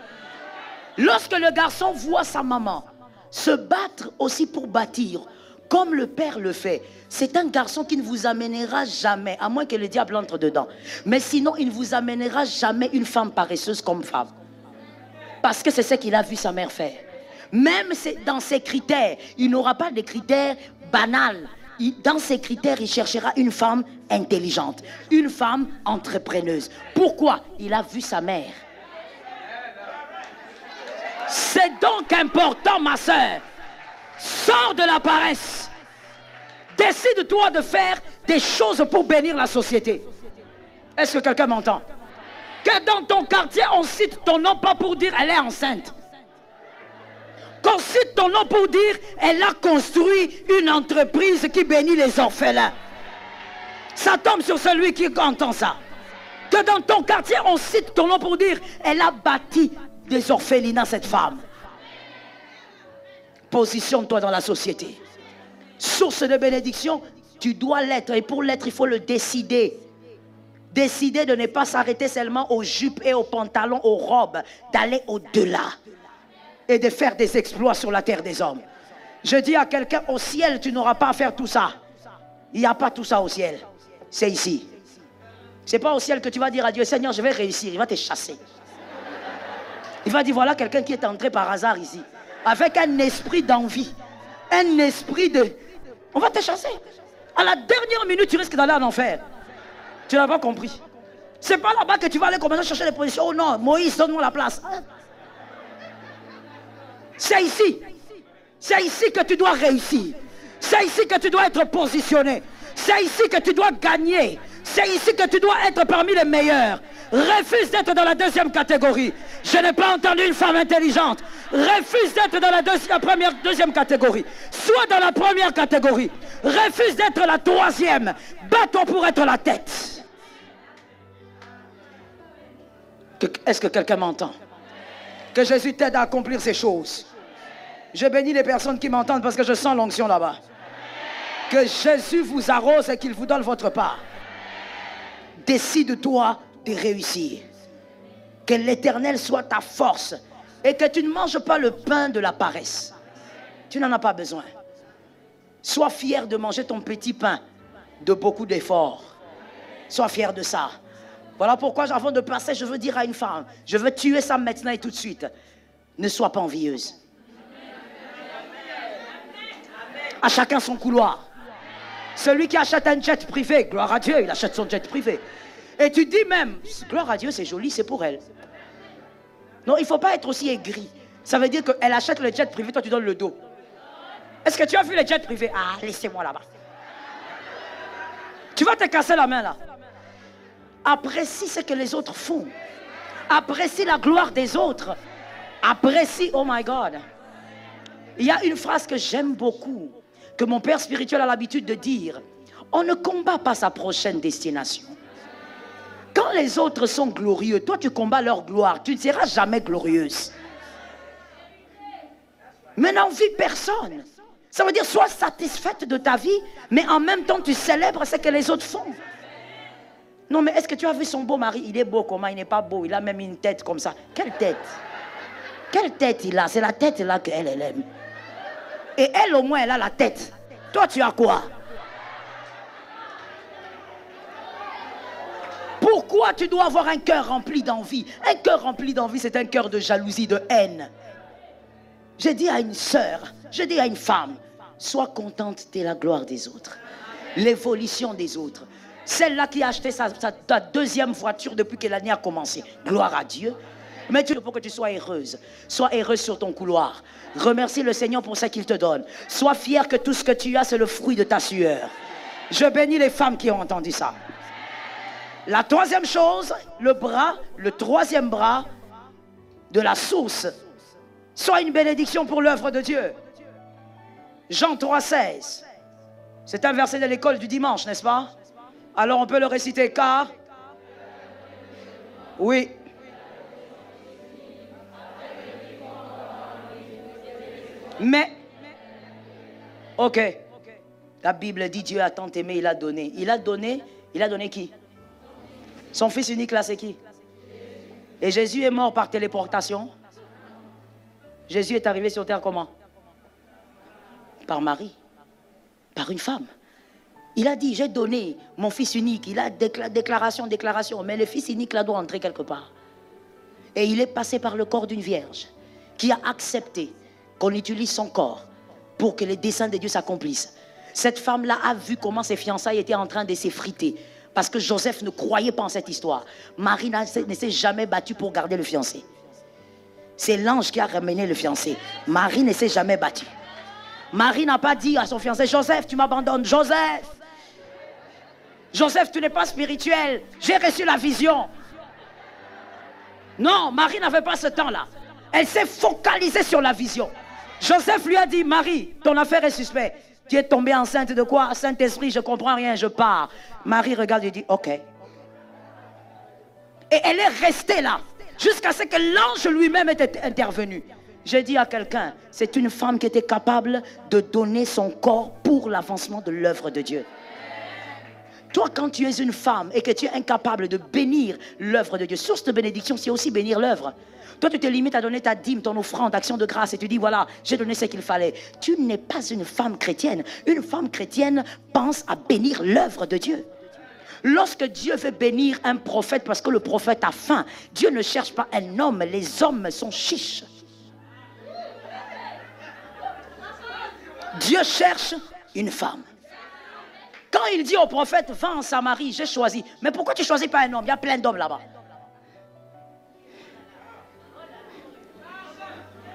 Lorsque le garçon voit sa maman se battre aussi pour bâtir, comme le père le fait, c'est un garçon qui ne vous amènera jamais, à moins que le diable entre dedans. Mais sinon, il ne vous amènera jamais une femme paresseuse comme femme. Parce que c'est ce qu'il a vu sa mère faire. Même dans ses critères, il n'aura pas de critères banals. Dans ses critères, il cherchera une femme intelligente, une femme entrepreneuse. Pourquoi? Il a vu sa mère. C'est donc important, ma soeur. Sors de la paresse. Décide-toi de faire des choses pour bénir la société. Est-ce que quelqu'un m'entend? Que dans ton quartier, on cite ton nom pas pour dire elle est enceinte. Qu'on cite ton nom pour dire elle a construit une entreprise qui bénit les orphelins. Ça tombe sur celui qui entend ça. Que dans ton quartier, on cite ton nom pour dire elle a bâti des orphelinats, cette femme. Positionne-toi dans la société. Source de bénédiction, tu dois l'être. Et pour l'être, il faut le décider. Décider de ne pas s'arrêter seulement aux jupes et aux pantalons, aux robes. D'aller au-delà. Et de faire des exploits sur la terre des hommes. Je dis à quelqu'un, au ciel, tu n'auras pas à faire tout ça. Il n'y a pas tout ça au ciel. C'est ici. Ce n'est pas au ciel que tu vas dire à Dieu, Seigneur, je vais réussir. Il va te chasser. Il va dire, voilà quelqu'un qui est entré par hasard ici. Avec un esprit d'envie. Un esprit de... On va te chasser. À la dernière minute, tu risques d'aller en enfer. Tu n'as pas compris. Ce n'est pas là-bas que tu vas aller commencer à chercher les positions. Oh non, Moïse, donne-moi la place. C'est ici. C'est ici que tu dois réussir. C'est ici que tu dois être positionné. C'est ici que tu dois gagner. C'est ici que tu dois être parmi les meilleurs. Refuse d'être dans la deuxième catégorie. Je n'ai pas entendu une femme intelligente. Refuse d'être dans la deuxième catégorie. Sois dans la première catégorie. Refuse d'être la troisième. Bats-toi pour être la tête. Est-ce que quelqu'un m'entend? Que Jésus t'aide à accomplir ces choses. Je bénis les personnes qui m'entendent parce que je sens l'onction là-bas. Que Jésus vous arrose et qu'il vous donne votre part. Décide-toi de réussir. Que l'Éternel soit ta force. Et que tu ne manges pas le pain de la paresse. Tu n'en as pas besoin. Sois fier de manger ton petit pain de beaucoup d'efforts. Sois fier de ça. Voilà pourquoi avant de passer, je veux dire à une femme, je veux tuer ça maintenant et tout de suite. Ne sois pas envieuse. À chacun son couloir. Celui qui achète un jet privé, gloire à Dieu, il achète son jet privé. Et tu dis même, gloire à Dieu, c'est joli, c'est pour elle. Non, il ne faut pas être aussi aigri. Ça veut dire qu'elle achète le jet privé, toi tu donnes le dos. Est-ce que tu as vu les jets privés? Ah, laissez-moi là-bas. Tu vas te casser la main là. Apprécie ce que les autres font. Apprécie la gloire des autres. Apprécie, oh my God. Il y a une phrase que j'aime beaucoup, que mon père spirituel a l'habitude de dire. On ne combat pas sa prochaine destination. Quand les autres sont glorieux, toi tu combats leur gloire. Tu ne seras jamais glorieuse. Mais n'envie personne. Ça veut dire sois satisfaite de ta vie, mais en même temps tu célèbres ce que les autres font. Non, mais est-ce que tu as vu son beau mari? Il est beau comment? Il n'est pas beau. Il a même une tête comme ça. Quelle tête? Quelle tête il a? C'est la tête là qu'elle aime. Et elle au moins elle a la tête. Toi tu as quoi? Pourquoi tu dois avoir un cœur rempli d'envie? Un cœur rempli d'envie, c'est un cœur de jalousie, de haine. Je dis à une sœur, je dis à une femme, sois contente de la gloire des autres. L'évolution des autres. Celle-là qui a acheté ta deuxième voiture depuis que l'année a commencé. Gloire à Dieu. Mais il faut que tu sois heureuse. Sois heureuse sur ton couloir. Remercie le Seigneur pour ce qu'il te donne. Sois fier que tout ce que tu as, c'est le fruit de ta sueur. Je bénis les femmes qui ont entendu ça. La troisième chose, le troisième bras de la source, soit une bénédiction pour l'œuvre de Dieu. Jean 3,16. C'est un verset de l'école du dimanche, n'est-ce pas? Alors on peut le réciter car... Oui. Mais... Ok. La Bible dit Dieu a tant aimé, il a donné. Il a donné qui? Son fils unique là, c'est qui? Et Jésus est mort par téléportation. Jésus est arrivé sur terre comment? Par Marie. Par une femme. Il a dit, j'ai donné mon fils unique. Il a déclaration. Mais le fils unique là doit entrer quelque part. Et il est passé par le corps d'une vierge qui a accepté qu'on utilise son corps pour que les desseins de Dieu s'accomplissent. Cette femme-là a vu comment ses fiançailles étaient en train de s'effriter. Parce que Joseph ne croyait pas en cette histoire. Marie ne s'est jamais battue pour garder le fiancé. C'est l'ange qui a ramené le fiancé. Marie ne s'est jamais battue. Marie n'a pas dit à son fiancé, Joseph, tu m'abandonnes. Joseph, tu n'es pas spirituel. J'ai reçu la vision. Non, Marie n'avait pas ce temps-là. Elle s'est focalisée sur la vision. Joseph lui a dit, Marie, ton affaire est suspecte. Tu es tombée enceinte de quoi? Saint-Esprit, je ne comprends rien, je pars. Marie regarde et dit, ok. Et elle est restée là, jusqu'à ce que l'ange lui-même était intervenu. J'ai dit à quelqu'un, c'est une femme qui était capable de donner son corps pour l'avancement de l'œuvre de Dieu. Toi, quand tu es une femme et que tu es incapable de bénir l'œuvre de Dieu, source de bénédiction, c'est aussi bénir l'œuvre. Toi, tu te limites à donner ta dîme, ton offrande, action de grâce, et tu dis, voilà, j'ai donné ce qu'il fallait. Tu n'es pas une femme chrétienne. Une femme chrétienne pense à bénir l'œuvre de Dieu. Lorsque Dieu veut bénir un prophète, parce que le prophète a faim, Dieu ne cherche pas un homme, les hommes sont chiches. Dieu cherche une femme. Quand il dit au prophète, va en Samarie, j'ai choisi. Mais pourquoi tu ne choisis pas un homme? Il y a plein d'hommes là-bas.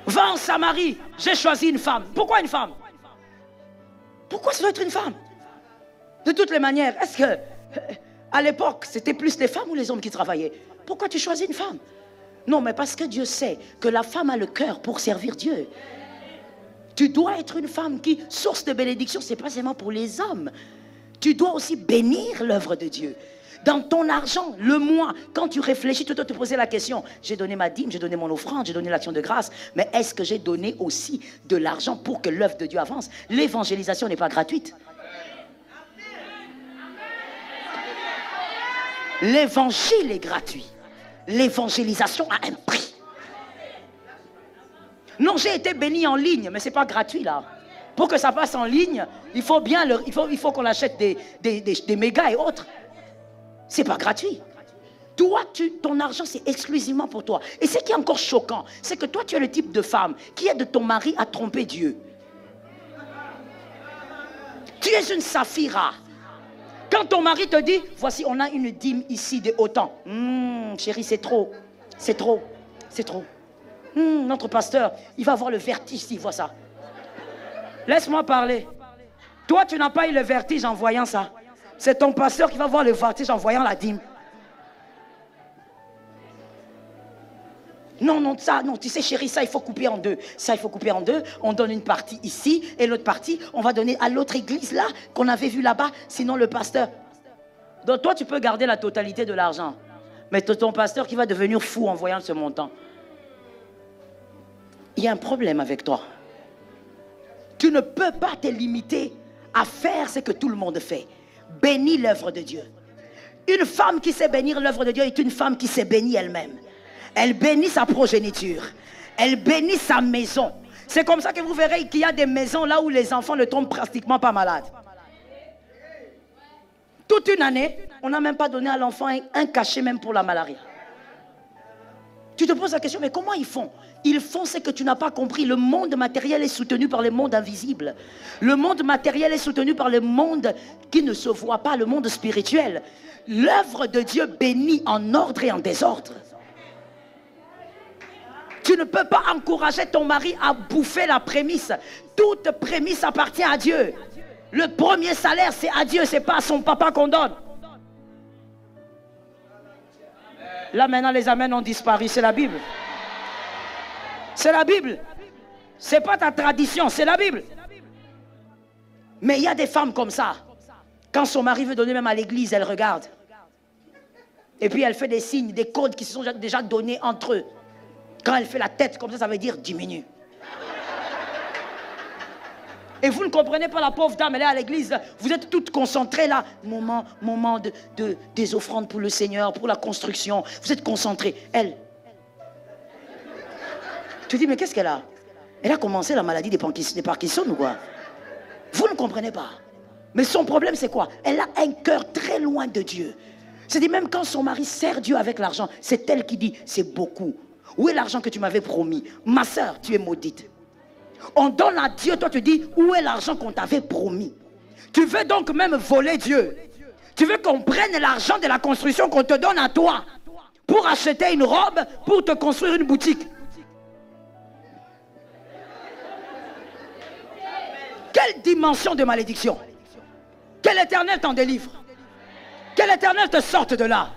Va en Samarie, j'ai choisi une femme. Pourquoi une femme? Pourquoi ça doit être une femme? De toutes les manières, est-ce que à l'époque, c'était plus les femmes ou les hommes qui travaillaient? Pourquoi tu choisis une femme? Non, mais parce que Dieu sait que la femme a le cœur pour servir Dieu. Tu dois être une femme qui, source de bénédiction, ce n'est pas seulement pour les hommes. Tu dois aussi bénir l'œuvre de Dieu. Dans ton argent, le mois, quand tu réfléchis, tu dois te poser la question, j'ai donné ma dîme, j'ai donné mon offrande, j'ai donné l'action de grâce, mais est-ce que j'ai donné aussi de l'argent pour que l'œuvre de Dieu avance? L'évangélisation n'est pas gratuite. L'évangile est gratuit. L'évangélisation a un prix. Non, j'ai été béni en ligne, mais ce n'est pas gratuit là. Pour que ça passe en ligne, il faut qu'on achète des mégas et autres. Ce n'est pas gratuit. Toi, ton argent, c'est exclusivement pour toi. Et ce qui est encore choquant, c'est que toi, tu es le type de femme qui aide ton mari à tromper Dieu. Tu es une Saphira. Quand ton mari te dit, voici, on a une dîme ici de autant. Chérie, c'est trop. C'est trop. C'est trop. Notre pasteur, il va avoir le vertige s'il voit ça. Laisse-moi parler. Toi, tu n'as pas eu le vertige en voyant ça. C'est ton pasteur qui va avoir le vertige en voyant la dîme. Non, non, ça, non, tu sais chérie, ça il faut couper en deux. Ça il faut couper en deux, on donne une partie ici et l'autre partie, on va donner à l'autre église là, qu'on avait vu là-bas, sinon le pasteur. Donc toi tu peux garder la totalité de l'argent. Mais c'est ton pasteur qui va devenir fou en voyant ce montant. Il y a un problème avec toi. Tu ne peux pas te limiter à faire ce que tout le monde fait. Bénis l'œuvre de Dieu. Une femme qui sait bénir l'œuvre de Dieu est une femme qui sait bénir elle-même. Elle bénit sa progéniture. Elle bénit sa maison. C'est comme ça que vous verrez qu'il y a des maisons là où les enfants ne tombent pratiquement pas malades. Toute une année, on n'a même pas donné à l'enfant un cachet même pour la malaria. Tu te poses la question, mais comment ils font? Ils font ce que tu n'as pas compris. Le monde matériel est soutenu par le monde invisible. Le monde matériel est soutenu par le monde qui ne se voit pas, le monde spirituel. L'œuvre de Dieu bénit en ordre et en désordre. Tu ne peux pas encourager ton mari à bouffer la prémisse. Toute prémisse appartient à Dieu. Le premier salaire, c'est à Dieu, c'est pas à son papa qu'on donne. Là maintenant, les amens ont disparu, c'est la Bible. C'est la Bible. C'est pas ta tradition, c'est la Bible. Mais il y a des femmes comme ça. Quand son mari veut donner même à l'église, elle regarde. Et puis elle fait des signes, des codes qui se sont déjà donnés entre eux. Quand elle fait la tête comme ça veut dire diminue. Et vous ne comprenez pas, la pauvre dame, elle est à l'église. Vous êtes toutes concentrées là. Moment des offrandes pour le Seigneur, pour la construction. Vous êtes concentrées. Elle. Tu dis, mais qu'est-ce qu'elle a? Elle a commencé la maladie des Parkinson ou quoi? Vous ne comprenez pas. Mais son problème, c'est quoi? Elle a un cœur très loin de Dieu. C'est-à-dire, même quand son mari sert Dieu avec l'argent, c'est elle qui dit, c'est beaucoup. Où est l'argent que tu m'avais promis? Ma soeur, tu es maudite. On donne à Dieu, toi tu dis, où est l'argent qu'on t'avait promis? Tu veux donc même voler Dieu. Tu veux qu'on prenne l'argent de la construction qu'on te donne à toi pour acheter une robe, pour te construire une boutique. Quelle dimension de malédiction? Quel Éternel t'en délivre? Quel Éternel te sorte de là?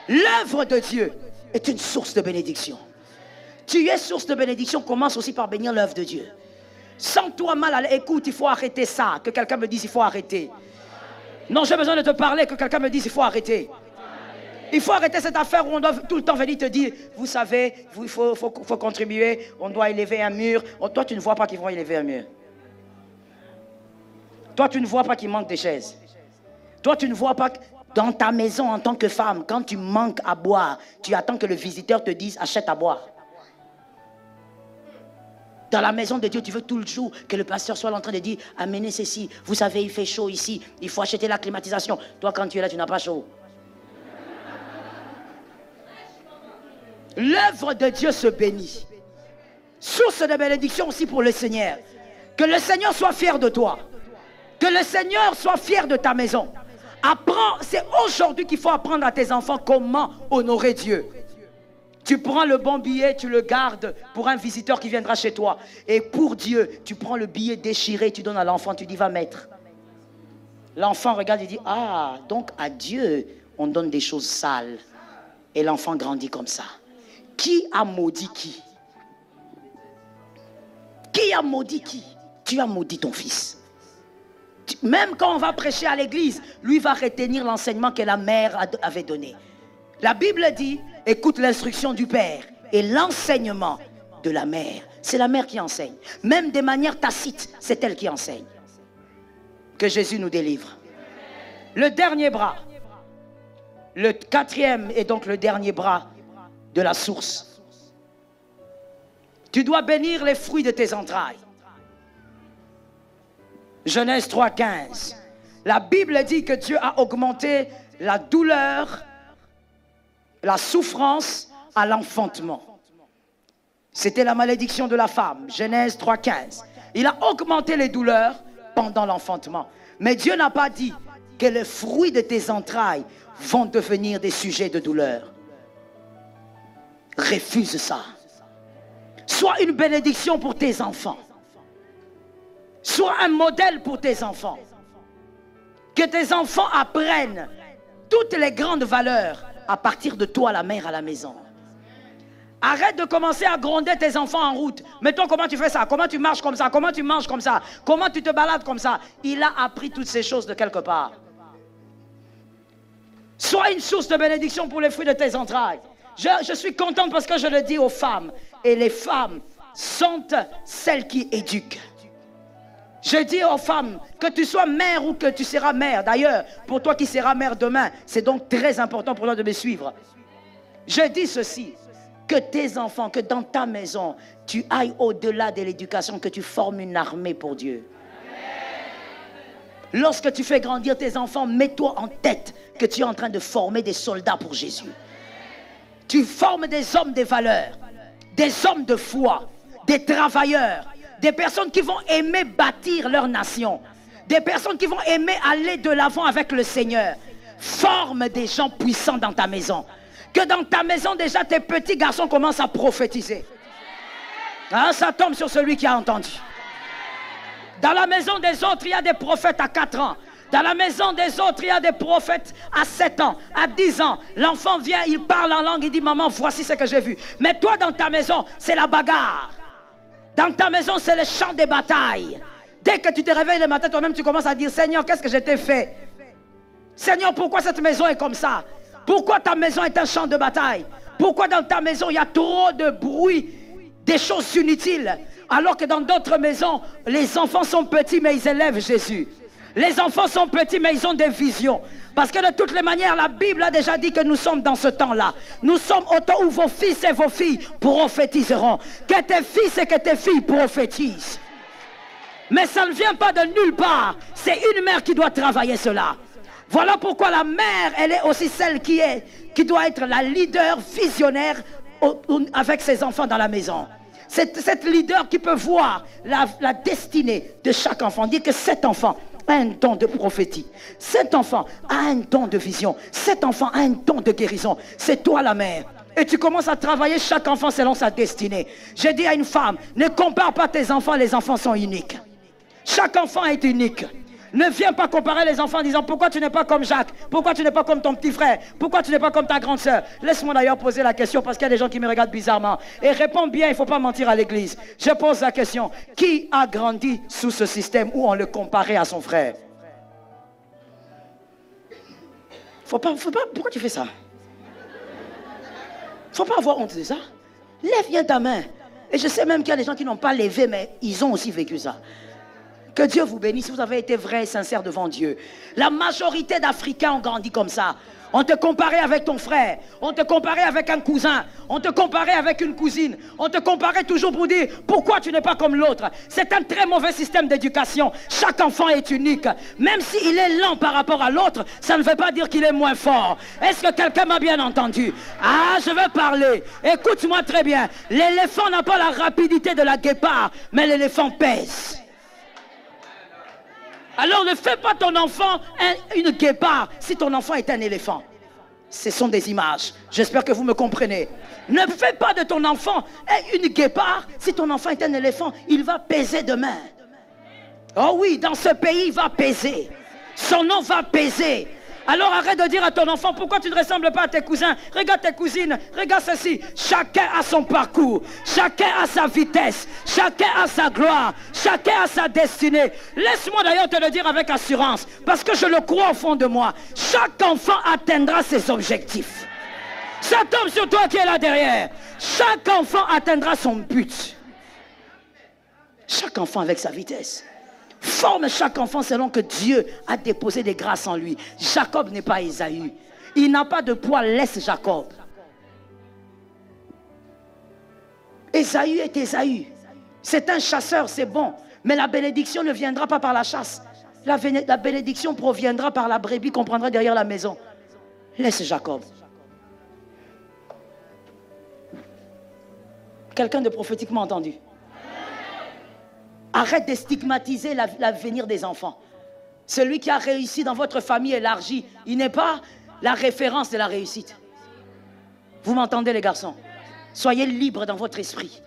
L'œuvre de Dieu est une source de bénédiction. Tu es source de bénédiction, commence aussi par bénir l'œuvre de Dieu. Sens-toi mal à l'aise. Écoute, il faut arrêter ça. Que quelqu'un me dise, il faut arrêter. Non, j'ai besoin de te parler, que quelqu'un me dise, il faut arrêter. Il faut arrêter cette affaire où on doit tout le temps venir te dire, vous savez, il faut contribuer, on doit élever un mur. Oh, toi, tu ne vois pas qu'ils vont élever un mur. Toi, tu ne vois pas qu'il manque des chaises. Toi, tu ne vois pas que dans ta maison, en tant que femme, quand tu manques à boire, tu attends que le visiteur te dise, achète à boire. Dans la maison de Dieu, tu veux tout le jour que le pasteur soit en train de dire, amenez ceci. Vous savez, il fait chaud ici. Il faut acheter la climatisation. Toi, quand tu es là, tu n'as pas chaud. L'œuvre de Dieu se bénit. Source de bénédiction aussi pour le Seigneur. Que le Seigneur soit fier de toi. Que le Seigneur soit fier de ta maison. Apprends, c'est aujourd'hui qu'il faut apprendre à tes enfants comment honorer Dieu. Tu prends le bon billet, tu le gardes pour un visiteur qui viendra chez toi. Et pour Dieu, tu prends le billet déchiré, tu donnes à l'enfant, tu dis va mettre. L'enfant regarde et dit, ah, donc à Dieu, on donne des choses sales. Et l'enfant grandit comme ça. Qui a maudit qui? Qui a maudit qui? Tu as maudit ton fils. Même quand on va prêcher à l'église, lui va retenir l'enseignement que la mère avait donné. La Bible dit, écoute l'instruction du père et l'enseignement de la mère. C'est la mère qui enseigne. Même de manière tacite, c'est elle qui enseigne. Que Jésus nous délivre. Le dernier bras. Le quatrième est donc le dernier bras de la source. Tu dois bénir les fruits de tes entrailles. Genèse 3,15. La Bible dit que Dieu a augmenté la douleur, la souffrance à l'enfantement. C'était la malédiction de la femme. Genèse 3,15. Il a augmenté les douleurs pendant l'enfantement. Mais Dieu n'a pas dit que les fruits de tes entrailles vont devenir des sujets de douleur. Refuse ça. Sois une bénédiction pour tes enfants. Sois un modèle pour tes enfants. Que tes enfants apprennent toutes les grandes valeurs à partir de toi, la mère, à la maison. Arrête de commencer à gronder tes enfants en route. Mais toi, comment tu fais ça? Comment tu marches comme ça? Comment tu manges comme ça? Comment tu te balades comme ça? Il a appris toutes ces choses de quelque part. Sois une source de bénédiction pour les fruits de tes entrailles. Je suis contente parce que je le dis aux femmes. Et les femmes sont celles qui éduquent. Je dis aux femmes, que tu sois mère ou que tu seras mère. D'ailleurs, pour toi qui seras mère demain, c'est donc très important pour toi de me suivre. Je dis ceci, que tes enfants, que dans ta maison, tu ailles au-delà de l'éducation, que tu formes une armée pour Dieu. Lorsque tu fais grandir tes enfants, mets-toi en tête que tu es en train de former des soldats pour Jésus. Tu formes des hommes de valeur, des hommes de foi, des travailleurs, des personnes qui vont aimer bâtir leur nation, des personnes qui vont aimer aller de l'avant avec le Seigneur. Forme des gens puissants dans ta maison. Que dans ta maison déjà tes petits garçons commencent à prophétiser. Hein, ça tombe sur celui qui a entendu. Dans la maison des autres, il y a des prophètes à 4 ans. Dans la maison des autres, il y a des prophètes à 7 ans, à 10 ans. L'enfant vient, il parle en langue, il dit, maman, voici ce que j'ai vu. Mais toi, dans ta maison, c'est la bagarre. Dans ta maison, c'est le champ des batailles. Dès que tu te réveilles le matin, toi-même, tu commences à dire, Seigneur, qu'est-ce que je t'ai fait? Seigneur, pourquoi cette maison est comme ça? Pourquoi ta maison est un champ de bataille? Pourquoi dans ta maison, il y a trop de bruit, des choses inutiles? Alors que dans d'autres maisons, les enfants sont petits, mais ils élèvent Jésus. Les enfants sont petits, mais ils ont des visions. Parce que de toutes les manières, la Bible a déjà dit que nous sommes dans ce temps-là. Nous sommes au temps où vos fils et vos filles prophétiseront. Que tes fils et que tes filles prophétisent. Mais ça ne vient pas de nulle part. C'est une mère qui doit travailler cela. Voilà pourquoi la mère, elle est aussi celle qui doit être la leader visionnaire avec ses enfants dans la maison. C'est cette leader qui peut voir la destinée de chaque enfant. Dire que cet enfant a un don de prophétie. Cet enfant a un don de vision. Cet enfant a un don de guérison. C'est toi la mère. Et tu commences à travailler chaque enfant selon sa destinée. J'ai dit à une femme, ne compare pas tes enfants, les enfants sont uniques. Chaque enfant est unique. Ne viens pas comparer les enfants en disant pourquoi tu n'es pas comme Jacques, pourquoi tu n'es pas comme ton petit frère, pourquoi tu n'es pas comme ta grande sœur. Laisse-moi d'ailleurs poser la question parce qu'il y a des gens qui me regardent bizarrement. Et réponds bien, il ne faut pas mentir à l'église. Je pose la question, qui a grandi sous ce système où on le comparait à son frère? Faut pas, pourquoi tu fais ça? Faut pas avoir honte de ça. Lève bien ta main. Et je sais même qu'il y a des gens qui n'ont pas levé, mais ils ont aussi vécu ça. Que Dieu vous bénisse si vous avez été vrai et sincère devant Dieu. La majorité d'Africains ont grandi comme ça. On te comparait avec ton frère, on te comparait avec un cousin, on te comparait avec une cousine, on te comparait toujours pour dire pourquoi tu n'es pas comme l'autre. C'est un très mauvais système d'éducation. Chaque enfant est unique. Même s'il est lent par rapport à l'autre, ça ne veut pas dire qu'il est moins fort. Est-ce que quelqu'un m'a bien entendu? Ah, je veux parler. Écoute-moi très bien. L'éléphant n'a pas la rapidité de la guépard, mais l'éléphant pèse. Alors ne fais pas ton enfant une guépard si ton enfant est un éléphant. Ce sont des images. J'espère que vous me comprenez. Ne fais pas de ton enfant une guépard si ton enfant est un éléphant. Il va peser demain. Oh oui, dans ce pays, il va peser. Son nom va peser. Alors arrête de dire à ton enfant, pourquoi tu ne ressembles pas à tes cousins? Regarde tes cousines, regarde ceci. Chacun a son parcours, chacun a sa vitesse, chacun a sa gloire, chacun a sa destinée. Laisse-moi d'ailleurs te le dire avec assurance, parce que je le crois au fond de moi. Chaque enfant atteindra ses objectifs. Ça tombe sur toi qui est là derrière. Chaque enfant atteindra son but. Chaque enfant avec sa vitesse. Forme chaque enfant selon que Dieu a déposé des grâces en lui. Jacob n'est pas Ésaü. Il n'a pas de poids, laisse Jacob. Ésaü est Ésaü. C'est un chasseur, c'est bon. Mais la bénédiction ne viendra pas par la chasse. La bénédiction proviendra par la brebis qu'on prendra derrière la maison. Laisse Jacob. Quelqu'un de prophétiquement entendu? Arrête de stigmatiser l'avenir des enfants. Celui qui a réussi dans votre famille élargie, il n'est pas la référence de la réussite. Vous m'entendez les garçons? Soyez libres dans votre esprit.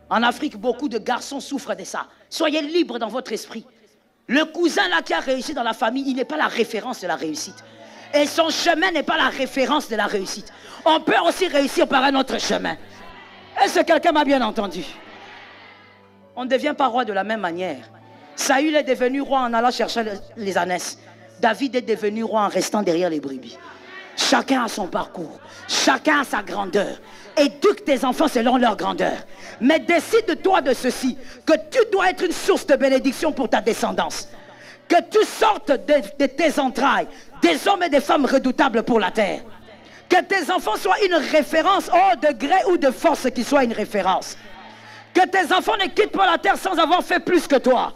En Afrique, beaucoup de garçons souffrent de ça. Soyez libres dans votre esprit. Le cousin là qui a réussi dans la famille, il n'est pas la référence de la réussite. Et son chemin n'est pas la référence de la réussite. On peut aussi réussir par un autre chemin. Est-ce que quelqu'un m'a bien entendu? On ne devient pas roi de la même manière. Saül est devenu roi en allant chercher les ânesses. David est devenu roi en restant derrière les brebis. Chacun a son parcours. Chacun a sa grandeur. Éduque tes enfants selon leur grandeur. Mais décide-toi de ceci, que tu dois être une source de bénédiction pour ta descendance. Que tu sortes de tes entrailles des hommes et des femmes redoutables pour la terre. Que tes enfants soient une référence, oh, de gré ou de force qui soit une référence. Que tes enfants ne quittent pas la terre sans avoir fait plus que toi.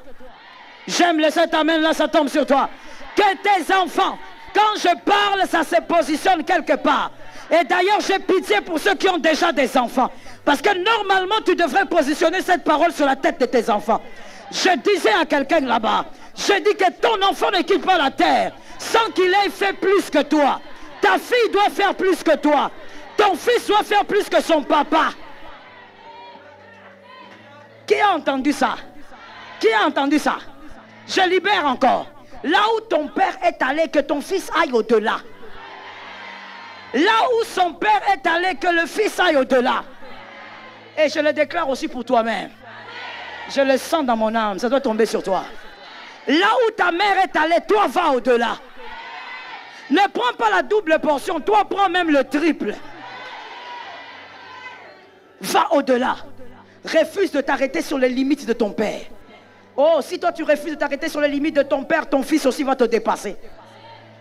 J'aime le cet amen, là ça tombe sur toi. Que tes enfants, quand je parle, ça se positionne quelque part. Et d'ailleurs, j'ai pitié pour ceux qui ont déjà des enfants. Parce que normalement, tu devrais positionner cette parole sur la tête de tes enfants. Je disais à quelqu'un là-bas, je dis que ton enfant ne quitte pas la terre sans qu'il ait fait plus que toi. Ta fille doit faire plus que toi. Ton fils doit faire plus que son papa. Qui a entendu ça? Qui a entendu ça? Je libère encore. Là où ton père est allé, que ton fils aille au-delà. Là où son père est allé, que le fils aille au-delà. Et je le déclare aussi pour toi-même. Je le sens dans mon âme, ça doit tomber sur toi. Là où ta mère est allée, toi va au-delà. Ne prends pas la double portion, toi prends même le triple. Va au-delà. Refuse de t'arrêter sur les limites de ton père. Oh, si toi tu refuses de t'arrêter sur les limites de ton père, ton fils aussi va te dépasser.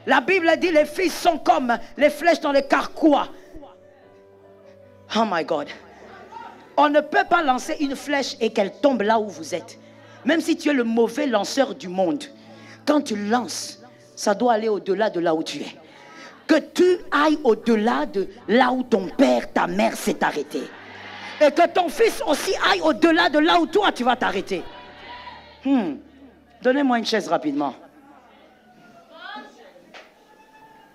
La Bible dit les fils sont comme les flèches dans les carquois. Oh my God. On ne peut pas lancer une flèche et qu'elle tombe là où vous êtes. Même si tu es le mauvais lanceur du monde, quand tu lances, ça doit aller au-delà de là où tu es. Que tu ailles au-delà de là où ton père, ta mère s'est arrêté. Et que ton fils aussi aille au-delà de là où toi tu vas t'arrêter. Donnez-moi une chaise rapidement.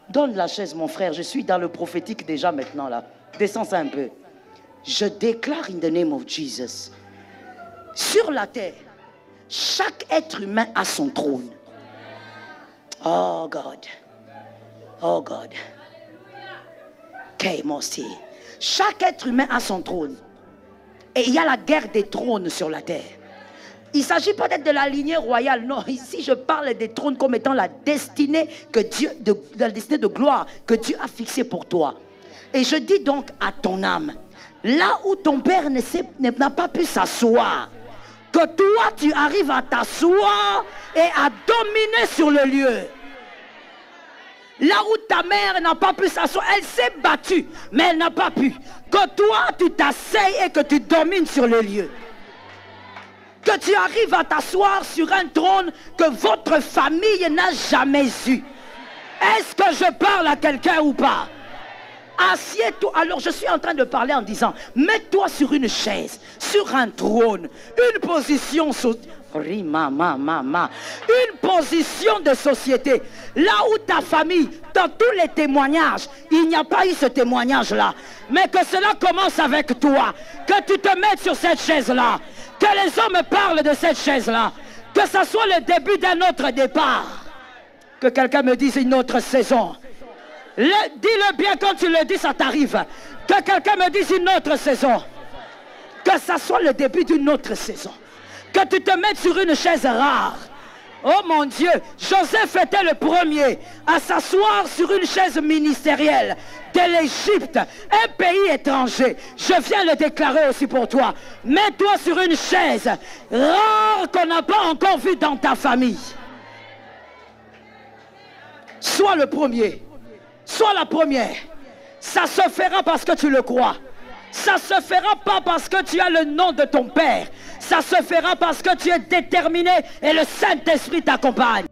Donne la chaise, mon frère. Je suis dans le prophétique déjà maintenant là. Descends ça un peu. Je déclare in the name of Jesus. Sur la terre, chaque être humain a son trône. Oh God. Oh God. K-Mosti. Chaque être humain a son trône. Et il y a la guerre des trônes sur la terre. Il ne s'agit pas d'être de la lignée royale. Non, ici je parle des trônes comme étant la destinée que Dieu, la destinée de gloire que Dieu a fixée pour toi. Et je dis donc à ton âme, là où ton père n'a pas pu s'asseoir, que toi tu arrives à t'asseoir et à dominer sur le lieu. Là où ta mère n'a pas pu s'asseoir, elle s'est battue, mais elle n'a pas pu. Que toi tu t'asseyes et que tu domines sur le lieu. Que tu arrives à t'asseoir sur un trône que votre famille n'a jamais eu. Est-ce que je parle à quelqu'un ou pas? Assieds-toi. Alors je suis en train de parler en disant, mets-toi sur une chaise, sur un trône, une position une position de société. Là où ta famille, dans tous les témoignages, il n'y a pas eu ce témoignage-là. Mais que cela commence avec toi. Que tu te mettes sur cette chaise-là. Que les hommes parlent de cette chaise-là. Que ce soit le début d'un autre départ. Que quelqu'un me dise une autre saison. Dis-le bien quand tu le dis, ça t'arrive. Que quelqu'un me dise une autre saison. Que ça soit le début d'une autre saison. Que tu te mettes sur une chaise rare. Oh mon Dieu, Joseph était le premier à s'asseoir sur une chaise ministérielle de l'Égypte, un pays étranger. Je viens le déclarer aussi pour toi. Mets-toi sur une chaise rare qu'on n'a pas encore vue dans ta famille. Sois le premier. Sois la première. Ça se fera parce que tu le crois. Ça se fera pas parce que tu as le nom de ton père. Ça se fera parce que tu es déterminé et le Saint-Esprit t'accompagne.